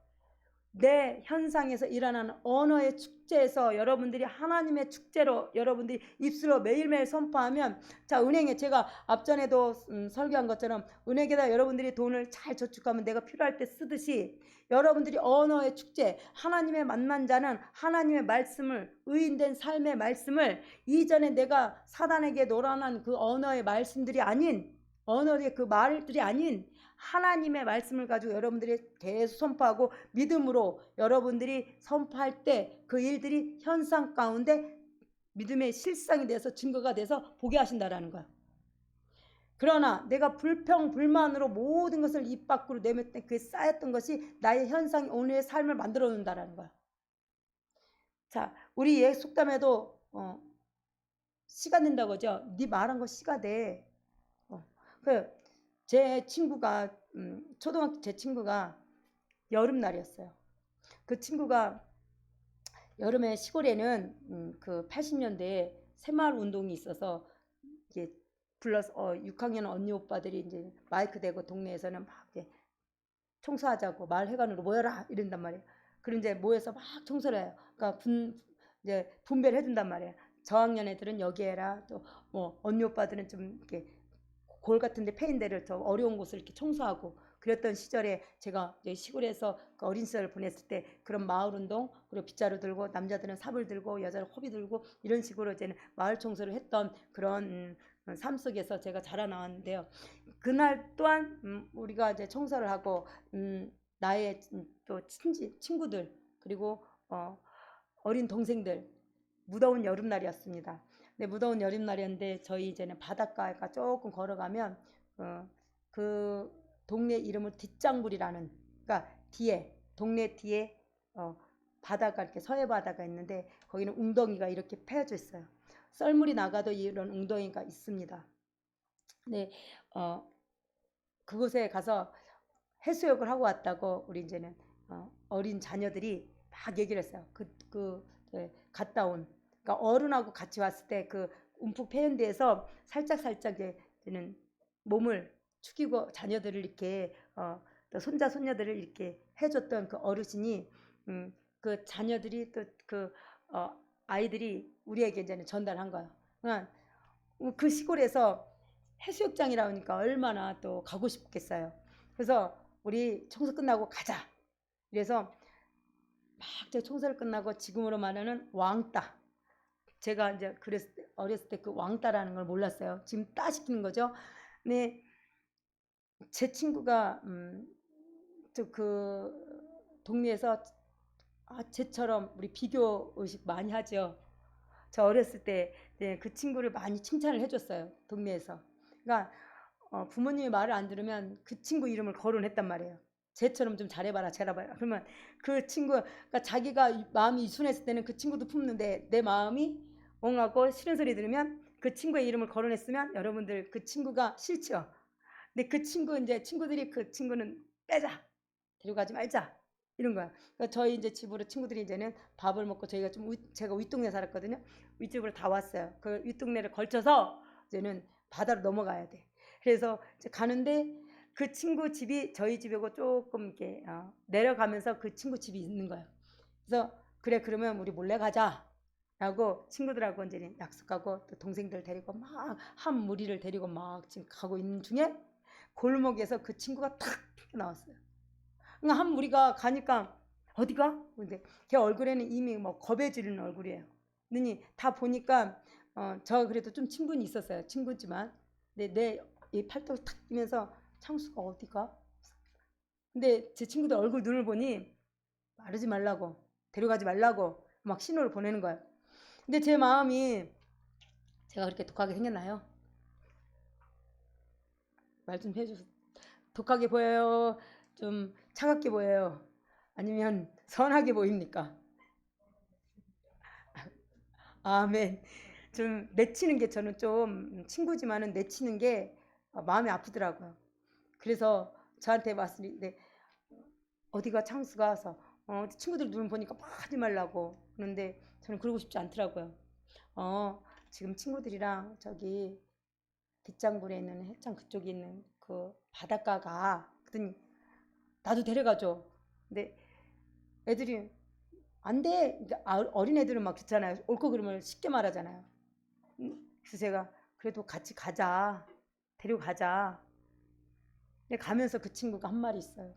내 현상에서 일어나는 언어의 축제에서 여러분들이 하나님의 축제로 여러분들이 입술로 매일매일 선포하면, 자, 은행에 제가 앞전에도 설교한 것처럼 은행에다 여러분들이 돈을 잘 저축하면 내가 필요할 때 쓰듯이 여러분들이 언어의 축제, 하나님의 만난 자는 하나님의 말씀을, 의인된 삶의 말씀을 이전에 내가 사단에게 노란한 그 언어의 말씀들이 아닌, 언어의 그 말들이 아닌 하나님의 말씀을 가지고 여러분들이 계속 선포하고 믿음으로 여러분들이 선포할 때 그 일들이 현상 가운데 믿음의 실상이 돼서 증거가 돼서 보게 하신다라는 거야. 그러나 내가 불평 불만으로 모든 것을 입 밖으로 내밀 때 그게 쌓였던 것이 나의 현상이 오늘의 삶을 만들어 놓는다라는 거야. 자, 우리 예 속담에도 씨가 된다고 하죠. 네 말한 거 씨가 돼. 제 친구가 초등학교 제 친구가 여름날이었어요. 그 친구가 여름에 시골에는 그 80년대에 새마을 운동이 있어서 이게 불러서 6학년 언니 오빠들이 이제 마이크 대고 동네에서는 막 이제 청소하자고 마을 회관으로 모여라 이런단 말이에요. 그런 이제 모여서 막 청소를 해요. 그러니까 이제 분배를 해준단 말이에요. 저학년 애들은 여기 해라. 또 뭐 언니 오빠들은 좀 이렇게 골 같은데 패인 데를 더 어려운 곳을 이렇게 청소하고 그랬던 시절에 제가 시골에서 그 어린 시절을 보냈을 때 그런 마을 운동, 그리고 빗자루 들고 남자들은 삽을 들고 여자는 호비 들고 이런 식으로 이제는 마을 청소를 했던 그런 삶 속에서 제가 자라나왔는데요. 그날 또한 우리가 이제 청소를 하고 나의 또 친구들, 그리고 어, 어린 동생들 무더운 여름날이었습니다. 네, 무더운 여름날이었는데 저희 이제는 바닷가가 조금 걸어가면 그 동네 이름을 뒷장물이라는, 그러니까 뒤에 동네 뒤에 바다가 이렇게 서해 바다가 있는데 거기는 웅덩이가 이렇게 패여져 있어요. 썰물이 나가도 이런 웅덩이가 있습니다. 네, 그곳에 가서 해수욕을 하고 왔다고 우리 이제는 어린 자녀들이 막 얘기를 했어요. 갔다 온. 그러니까 어른하고 같이 왔을 때 그 움푹 패인 데에서 살짝 이제는 몸을 축이고 자녀들을 이렇게 또 손자 손녀들을 이렇게 해줬던 그 어르신이 그 자녀들이 또 아이들이 우리에게 이제는 전달한 거예요. 그러니까 그 시골에서 해수욕장이라 하니까 얼마나 또 가고 싶겠어요. 그래서 우리 청소 끝나고 가자. 그래서 막 저 청소를 끝나고 지금으로 말하는 왕따. 제가 이제 어렸을 때 그 왕따라는 걸 몰랐어요. 지금 따 시키는 거죠. 네, 제 친구가 저 동네에서 쟤처럼 우리 비교 의식 많이 하죠. 저 어렸을 때 그 친구를 많이 칭찬을 해줬어요. 동네에서. 그러니까 부모님이 말을 안 들으면 그 친구 이름을 거론했단 말이에요. 쟤처럼 좀 잘해봐라, 잘해봐라. 그러면 그 친구, 그러니까 자기가 마음이 순했을 때는 그 친구도 품는데 내 마음이 엉하고 싫은 소리 들으면 그 친구의 이름을 거론했으면 여러분들 그 친구가 싫죠. 근데 그 친구 이제 친구들이 그 친구는 빼자, 데려가지 말자 이런 거야. 그러니까 저희 이제 집으로 친구들이 이제는 밥을 먹고 저희가 제가 윗동네 살았거든요. 윗집으로 다 왔어요. 그 윗동네를 걸쳐서 이제는 바다로 넘어가야 돼. 그래서 이제 가는데 그 친구 집이 저희 집이고 조금 이렇게 내려가면서 그 친구 집이 있는 거예요. 그래서 그래 그러면 우리 몰래 가자. 라고 친구들하고 이제 약속하고 또 동생들 데리고 막 한 무리를 데리고 막 지금 가고 있는 중에 골목에서 그 친구가 탁 나왔어요. 그러니까 한 무리가 가니까 어디가? 근데 걔 얼굴에는 이미 뭐 겁에 지르는 얼굴이에요. 눈이 다 보니까 저 그래도 좀 친분이 있었어요. 친구지만 내 이 팔뚝 탁 뛰면서 창수가 어디가? 근데 제 친구들 얼굴 눈을 보니 마르지 말라고 데려가지 말라고 막 신호를 보내는 거예요. 근데 제 마음이 제가 그렇게 독하게 생겼나요? 말 좀 해주세요. 독하게 보여요? 좀 차갑게 보여요? 아니면 선하게 보입니까? 아멘. 좀 내치는 게 저는 좀 친구지만은 내치는 게 마음이 아프더라고요. 그래서 저한테 왔을 때 어디가 창수가 와서 친구들 눈을 보니까 막 하지 말라고 그런데 저는 그러고 싶지 않더라고요. 지금 친구들이랑 저기 뒷장굴에 있는 해창 그쪽에 있는 그 바닷가가 그랬더니 나도 데려가줘. 근데 애들이 안 돼. 어린 애들은 막 그렇잖아요. 옳고 그름을 쉽게 말하잖아요. 그래서 제가 그래도 같이 가자. 데려가자. 근데 가면서 그 친구가 한 말이 있어요.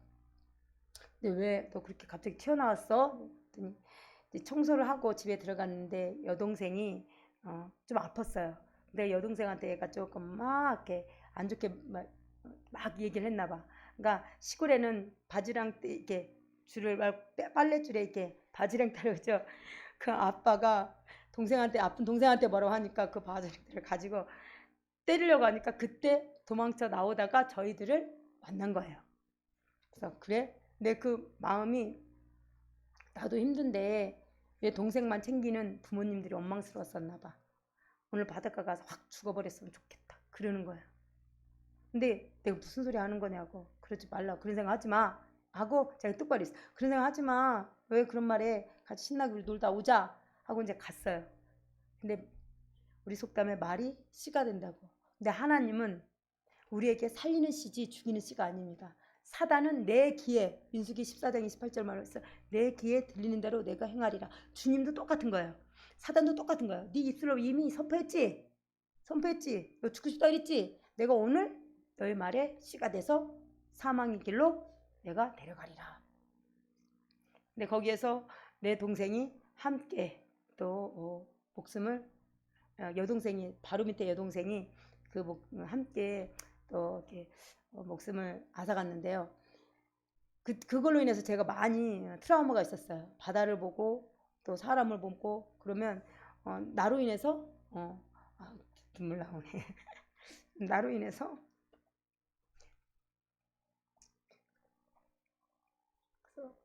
근데 왜 너 그렇게 갑자기 튀어나왔어? 그랬더니 이제 청소를 하고 집에 들어갔는데 여동생이 좀 아팠어요. 근데 여동생한테 얘가 조금 막 이렇게 안 좋게 막 얘기를 했나 봐. 그러니까 시골에는 바지랑 이렇게 줄을 빨래줄에 이렇게 바지랑 따르죠. 그 아빠가 동생한테 아픈 동생한테 뭐라고 하니까 그 바지를 가지고 때리려고 하니까 그때 도망쳐 나오다가 저희들을 만난 거예요. 그래서 그래? 내 그 마음이 나도 힘든데 왜 동생만 챙기는 부모님들이 원망스러웠었나 봐. 오늘 바닷가 가서 확 죽어버렸으면 좋겠다. 그러는 거야. 근데 내가 무슨 소리 하는 거냐고. 그러지 말라고. 그런 생각 하지 마. 하고 제가 똑바로 있어. 그런 생각 하지 마. 왜 그런 말에 같이 신나게 놀다 오자. 하고 이제 갔어요. 근데 우리 속담에 말이 씨가 된다고. 근데 하나님은 우리에게 살리는 씨지 죽이는 씨가 아닙니다. 사단은 내 귀에 민수기 14장 28절 말했어. 내 귀에 들리는 대로 내가 행하리라. 주님도 똑같은 거예요. 사단도 똑같은 거예요. 네 입술로 이미 선포했지? 선포했지? 너 죽고 싶다 그랬지? 내가 오늘 너의 말에 씨가 돼서 사망의 길로 내가 데려가리라. 근데 거기에서 내 동생이 함께 또 목숨을 여동생이 바로 밑에 여동생이 함께 또 이렇게 목숨을 앗아갔는데요. 그걸로 인해서 제가 많이 트라우마가 있었어요. 바다를 보고 또 사람을 보고 그러면 나로 인해서 눈물 나오네. 나로 인해서 그래서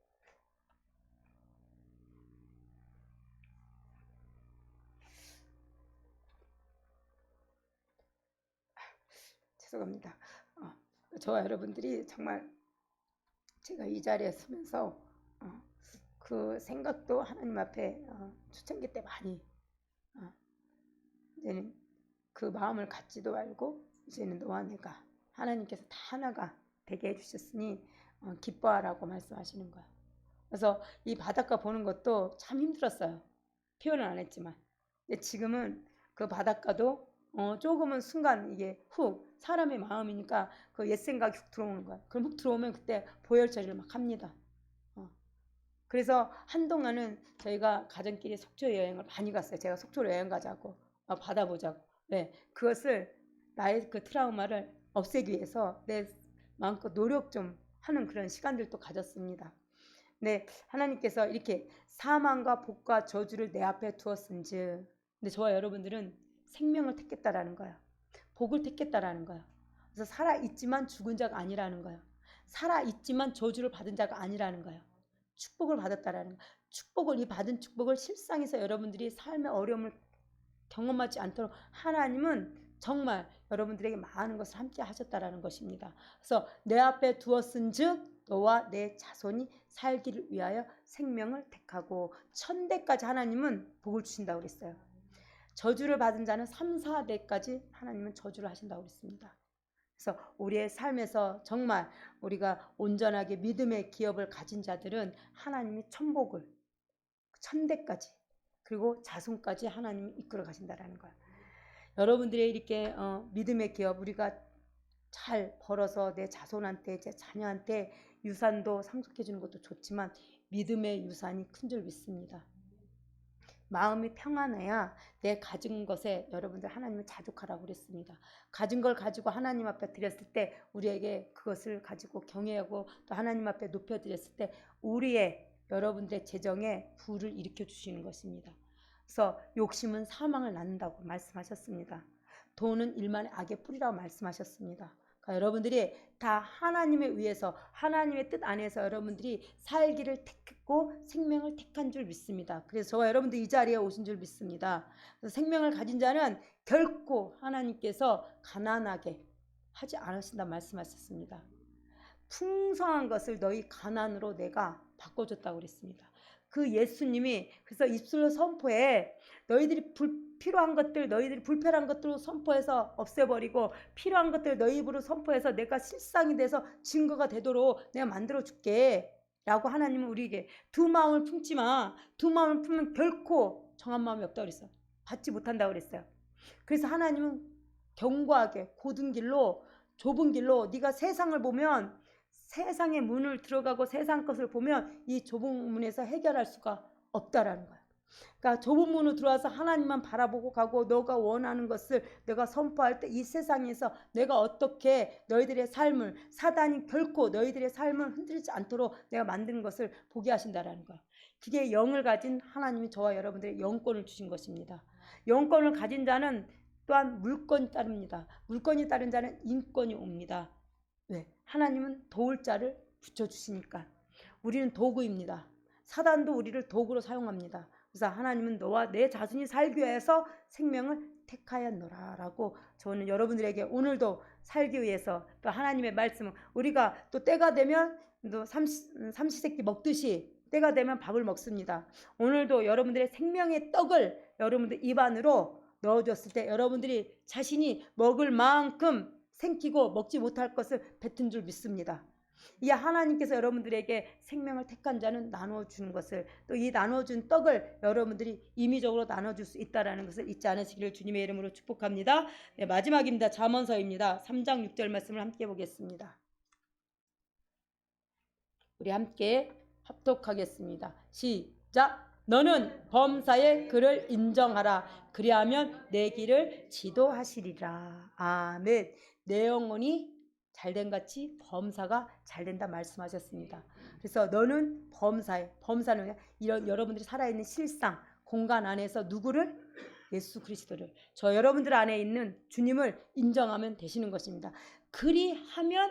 죄송합니다. 저와 여러분들이 정말 제가 이 자리에 서면서 그 생각도 하나님 앞에 초창기 때 많이 이제는 그 마음을 갖지도 말고 이제는 너와 내가 하나님께서 다 하나가 되게 해주셨으니 기뻐하라고 말씀하시는 거야. 그래서 이 바닷가 보는 것도 참 힘들었어요. 표현은 안 했지만. 근데 지금은 그 바닷가도 조금은 순간 이게 훅 사람의 마음이니까 그 옛 생각이 훅 들어오는 거야. 그럼 훅 들어오면 그때 보혈 처리를 막 합니다. 그래서 한동안은 저희가 가족끼리 속초 여행을 많이 갔어요. 제가 속초로 여행 가자고 바다 보자고. 네, 그것을 나의 그 트라우마를 없애기 위해서 내 마음껏 노력 좀 하는 그런 시간들도 가졌습니다. 네, 하나님께서 이렇게 사망과 복과 저주를 내 앞에 두었은즉, 근데 저와 여러분들은 생명을 택했다라는 거예요. 복을 택했다라는 거예요. 그래서 살아 있지만 죽은 자가 아니라는 거예요. 살아 있지만 저주를 받은 자가 아니라는 거예요. 축복을 받았다라는 거예요. 축복을 이 받은 축복을 실상에서 여러분들이 삶의 어려움을 경험하지 않도록 하나님은 정말 여러분들에게 많은 것을 함께 하셨다라는 것입니다. 그래서 내 앞에 두었은즉 너와 내 자손이 살기를 위하여 생명을 택하고 천대까지 하나님은 복을 주신다고 그랬어요. 저주를 받은 자는 3, 4대까지 하나님은 저주를 하신다고 그랬습니다. 그래서 우리의 삶에서 정말 우리가 온전하게 믿음의 기업을 가진 자들은 하나님이 천복을 천대까지 그리고 자손까지 하나님이 이끌어 가신다라는 거예요. 여러분들의 이렇게 믿음의 기업 우리가 잘 벌어서 내 자손한테 제 자녀한테 유산도 상속해 주는 것도 좋지만 믿음의 유산이 큰 줄 믿습니다. 마음이 평안해야 내 가진 것에 여러분들 하나님을 자족하라고 그랬습니다. 가진 걸 가지고 하나님 앞에 드렸을 때 우리에게 그것을 가지고 경외하고 또 하나님 앞에 높여드렸을 때 우리의 여러분들의 재정에 부를 일으켜 주시는 것입니다. 그래서 욕심은 사망을 낳는다고 말씀하셨습니다. 돈은 일만의 악의 뿌리라고 말씀하셨습니다. 그러니까 여러분들이 다 하나님에 의해서 하나님의 뜻 안에서 여러분들이 살기를 택했고 생명을 택한 줄 믿습니다. 그래서 저와 여러분들 이 자리에 오신 줄 믿습니다. 그래서 생명을 가진 자는 결코 하나님께서 가난하게 하지 않으신다 말씀하셨습니다. 풍성한 것을 너희 가난으로 내가 바꿔줬다고 그랬습니다. 그 예수님이 그래서 입술로 선포해 너희들이 필요한 것들 너희들이 불편한 것들로 선포해서 없애버리고 필요한 것들 너희 입으로 선포해서 내가 실상이 돼서 증거가 되도록 내가 만들어줄게 라고 하나님은 우리에게 두 마음을 품지 마. 두 마음을 품으면 결코 정한 마음이 없다고 그랬어요. 받지 못한다고 그랬어요. 그래서 하나님은 견고하게 고든 길로 좁은 길로 네가 세상을 보면 세상의 문을 들어가고 세상 것을 보면 이 좁은 문에서 해결할 수가 없다라는 거야. 그러니까 좁은 문으로 들어와서 하나님만 바라보고 가고 너가 원하는 것을 내가 선포할 때 이 세상에서 내가 어떻게 너희들의 삶을 사단이 결코 너희들의 삶을 흔들지 않도록 내가 만든 것을 보게 하신다라는 거야. 그게 영을 가진 하나님이 저와 여러분들의 영권을 주신 것입니다. 영권을 가진 자는 또한 물건이 따릅니다. 물건이 따른 자는 인권이 옵니다. 왜? 하나님은 도울 자를 붙여주시니까. 우리는 도구입니다. 사단도 우리를 도구로 사용합니다. 그래서 하나님은 너와 내 자손이 살기 위해서 생명을 택하였노라 라고 저는 여러분들에게 오늘도 살기 위해서 또 하나님의 말씀은 우리가 또 때가 되면 또 삼시세끼 먹듯이 때가 되면 밥을 먹습니다. 오늘도 여러분들의 생명의 떡을 여러분들 입안으로 넣어줬을 때 여러분들이 자신이 먹을 만큼 생기고 먹지 못할 것을 뱉은 줄 믿습니다. 이 하나님께서 여러분들에게 생명을 택한 자는 나눠주는 것을 또 이 나눠준 떡을 여러분들이 임의적으로 나눠줄 수 있다는 것을 잊지 않으시기를 주님의 이름으로 축복합니다. 네, 마지막입니다. 잠언서입니다. 3장 6절 말씀을 함께 보겠습니다. 우리 함께 합독하겠습니다. 시작! 너는 범사의 그를 인정하라. 그리하면 내 길을 지도하시리라. 아멘. 내 영혼이 잘된 같이 범사가 잘된다 말씀하셨습니다. 그래서 너는 범사는 이런 여러분들이 살아있는 실상 공간 안에서 누구를? 예수 그리스도를, 저 여러분들 안에 있는 주님을 인정하면 되시는 것입니다. 그리하면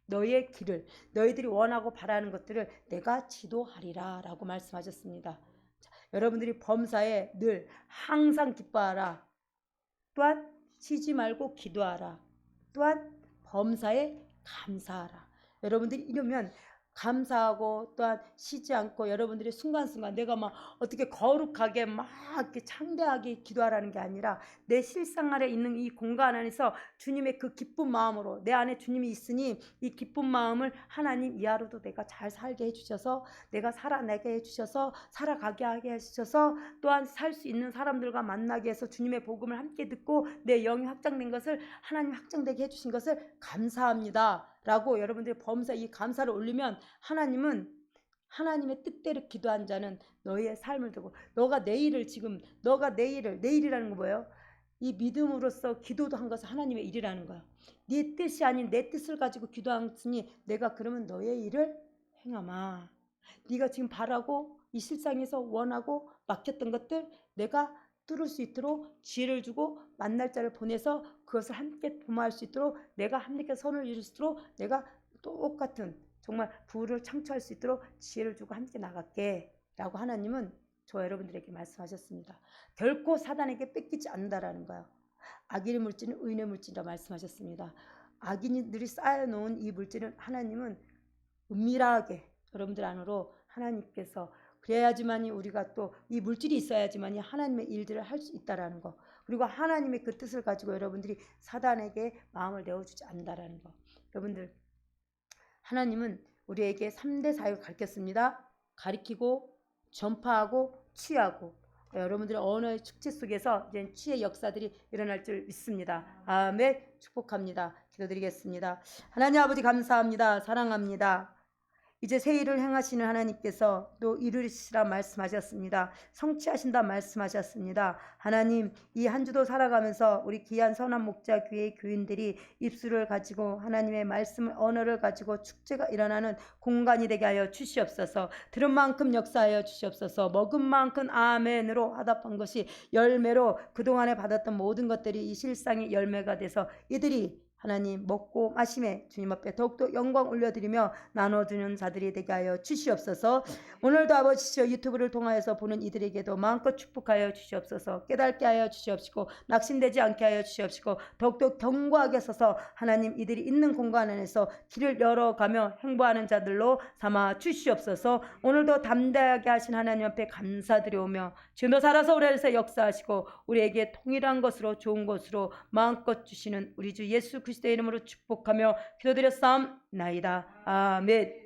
너의 길을, 너희들이 원하고 바라는 것들을 내가 지도하리라 라고 말씀하셨습니다. 자, 여러분들이 범사에 늘 항상 기뻐하라. 또한 쉬지 말고 기도하라. 또한 범사에 감사하라. 여러분들이 이러면 감사하고 또한 쉬지 않고 여러분들이 순간순간 내가 막 어떻게 거룩하게 막 이렇게 창대하게 기도하라는 게 아니라 내 실상 안에 있는 이 공간 안에서 주님의 그 기쁜 마음으로 내 안에 주님이 있으니 이 기쁜 마음을 하나님 이 하루도 내가 잘 살게 해주셔서 내가 살아내게 해주셔서 살아가게 하게 해주셔서 또한 살 수 있는 사람들과 만나게 해서 주님의 복음을 함께 듣고 내 영이 확장된 것을 하나님 확장되게 해주신 것을 감사합니다 라고 여러분들이 범사 이 감사를 올리면 하나님은 하나님의 뜻대로 기도한 자는 너의 삶을 두고 너가 내일이라는 거 뭐예요? 이 믿음으로써 기도도 한 것은 하나님의 일이라는 거야. 네 뜻이 아닌 내 뜻을 가지고 기도하으니 내가 그러면 너의 일을 행하마. 네가 지금 바라고 이 실상에서 원하고 막혔던 것들 내가 뚫을 수 있도록 지혜를 주고 만날 자를 보내서 그것을 함께 도모할 수 있도록 내가 함께 선을 이룰 수 있도록 내가 똑같은 정말 부를 창출할 수 있도록 지혜를 주고 함께 나갈게 라고 하나님은 저 여러분들에게 말씀하셨습니다. 결코 사단에게 뺏기지 않는다라는 거예요. 악인의 물질은 의인의 물질이라 말씀하셨습니다. 악인들이 쌓여놓은 이 물질은 하나님은 은밀하게 여러분들 안으로 하나님께서 그래야지만이 우리가 또 이 물질이 있어야지만이 하나님의 일들을 할 수 있다라는 거. 그리고 하나님의 그 뜻을 가지고 여러분들이 사단에게 마음을 내어주지 않는다라는 거. 여러분들 하나님은 우리에게 3대 사역을 가르쳤습니다. 가리키고 전파하고 취하고 여러분들의 언어의 축제 속에서 이제 취의 역사들이 일어날 줄 믿습니다. 아멘. 축복합니다. 기도드리겠습니다. 하나님 아버지 감사합니다. 사랑합니다. 이제 새 일을 행하시는 하나님께서 또 이루시라 말씀하셨습니다. 성취하신다 말씀하셨습니다. 하나님 이 한 주도 살아가면서 우리 귀한 선한 목자 교회 교인들이 입술을 가지고 하나님의 말씀을 언어를 가지고 축제가 일어나는 공간이 되게 하여 주시옵소서. 들은 만큼 역사하여 주시옵소서. 먹은 만큼 아멘으로 화답한 것이 열매로 그동안에 받았던 모든 것들이 이 실상의 열매가 돼서 이들이 하나님 먹고 마심에 주님 앞에 더욱더 영광 올려드리며 나눠주는 자들이 되게 하여 주시옵소서. 오늘도 아버지시여 유튜브를 통하여서 보는 이들에게도 마음껏 축복하여 주시옵소서. 깨닫게 하여 주시옵시고 낙심되지 않게 하여 주시옵시고 더욱더 견고하게 서서 하나님 이들이 있는 공간 안에서 길을 열어가며 행보하는 자들로 삼아 주시옵소서. 오늘도 담대하게 하신 하나님 앞에 감사드려오며 지금도 살아서 우리 안에서 역사하시고 우리에게 통일한 것으로 좋은 것으로 마음껏 주시는 우리 주 예수 그리스도의 이름으로 축복하며 기도드렸사옵나이다. 아멘.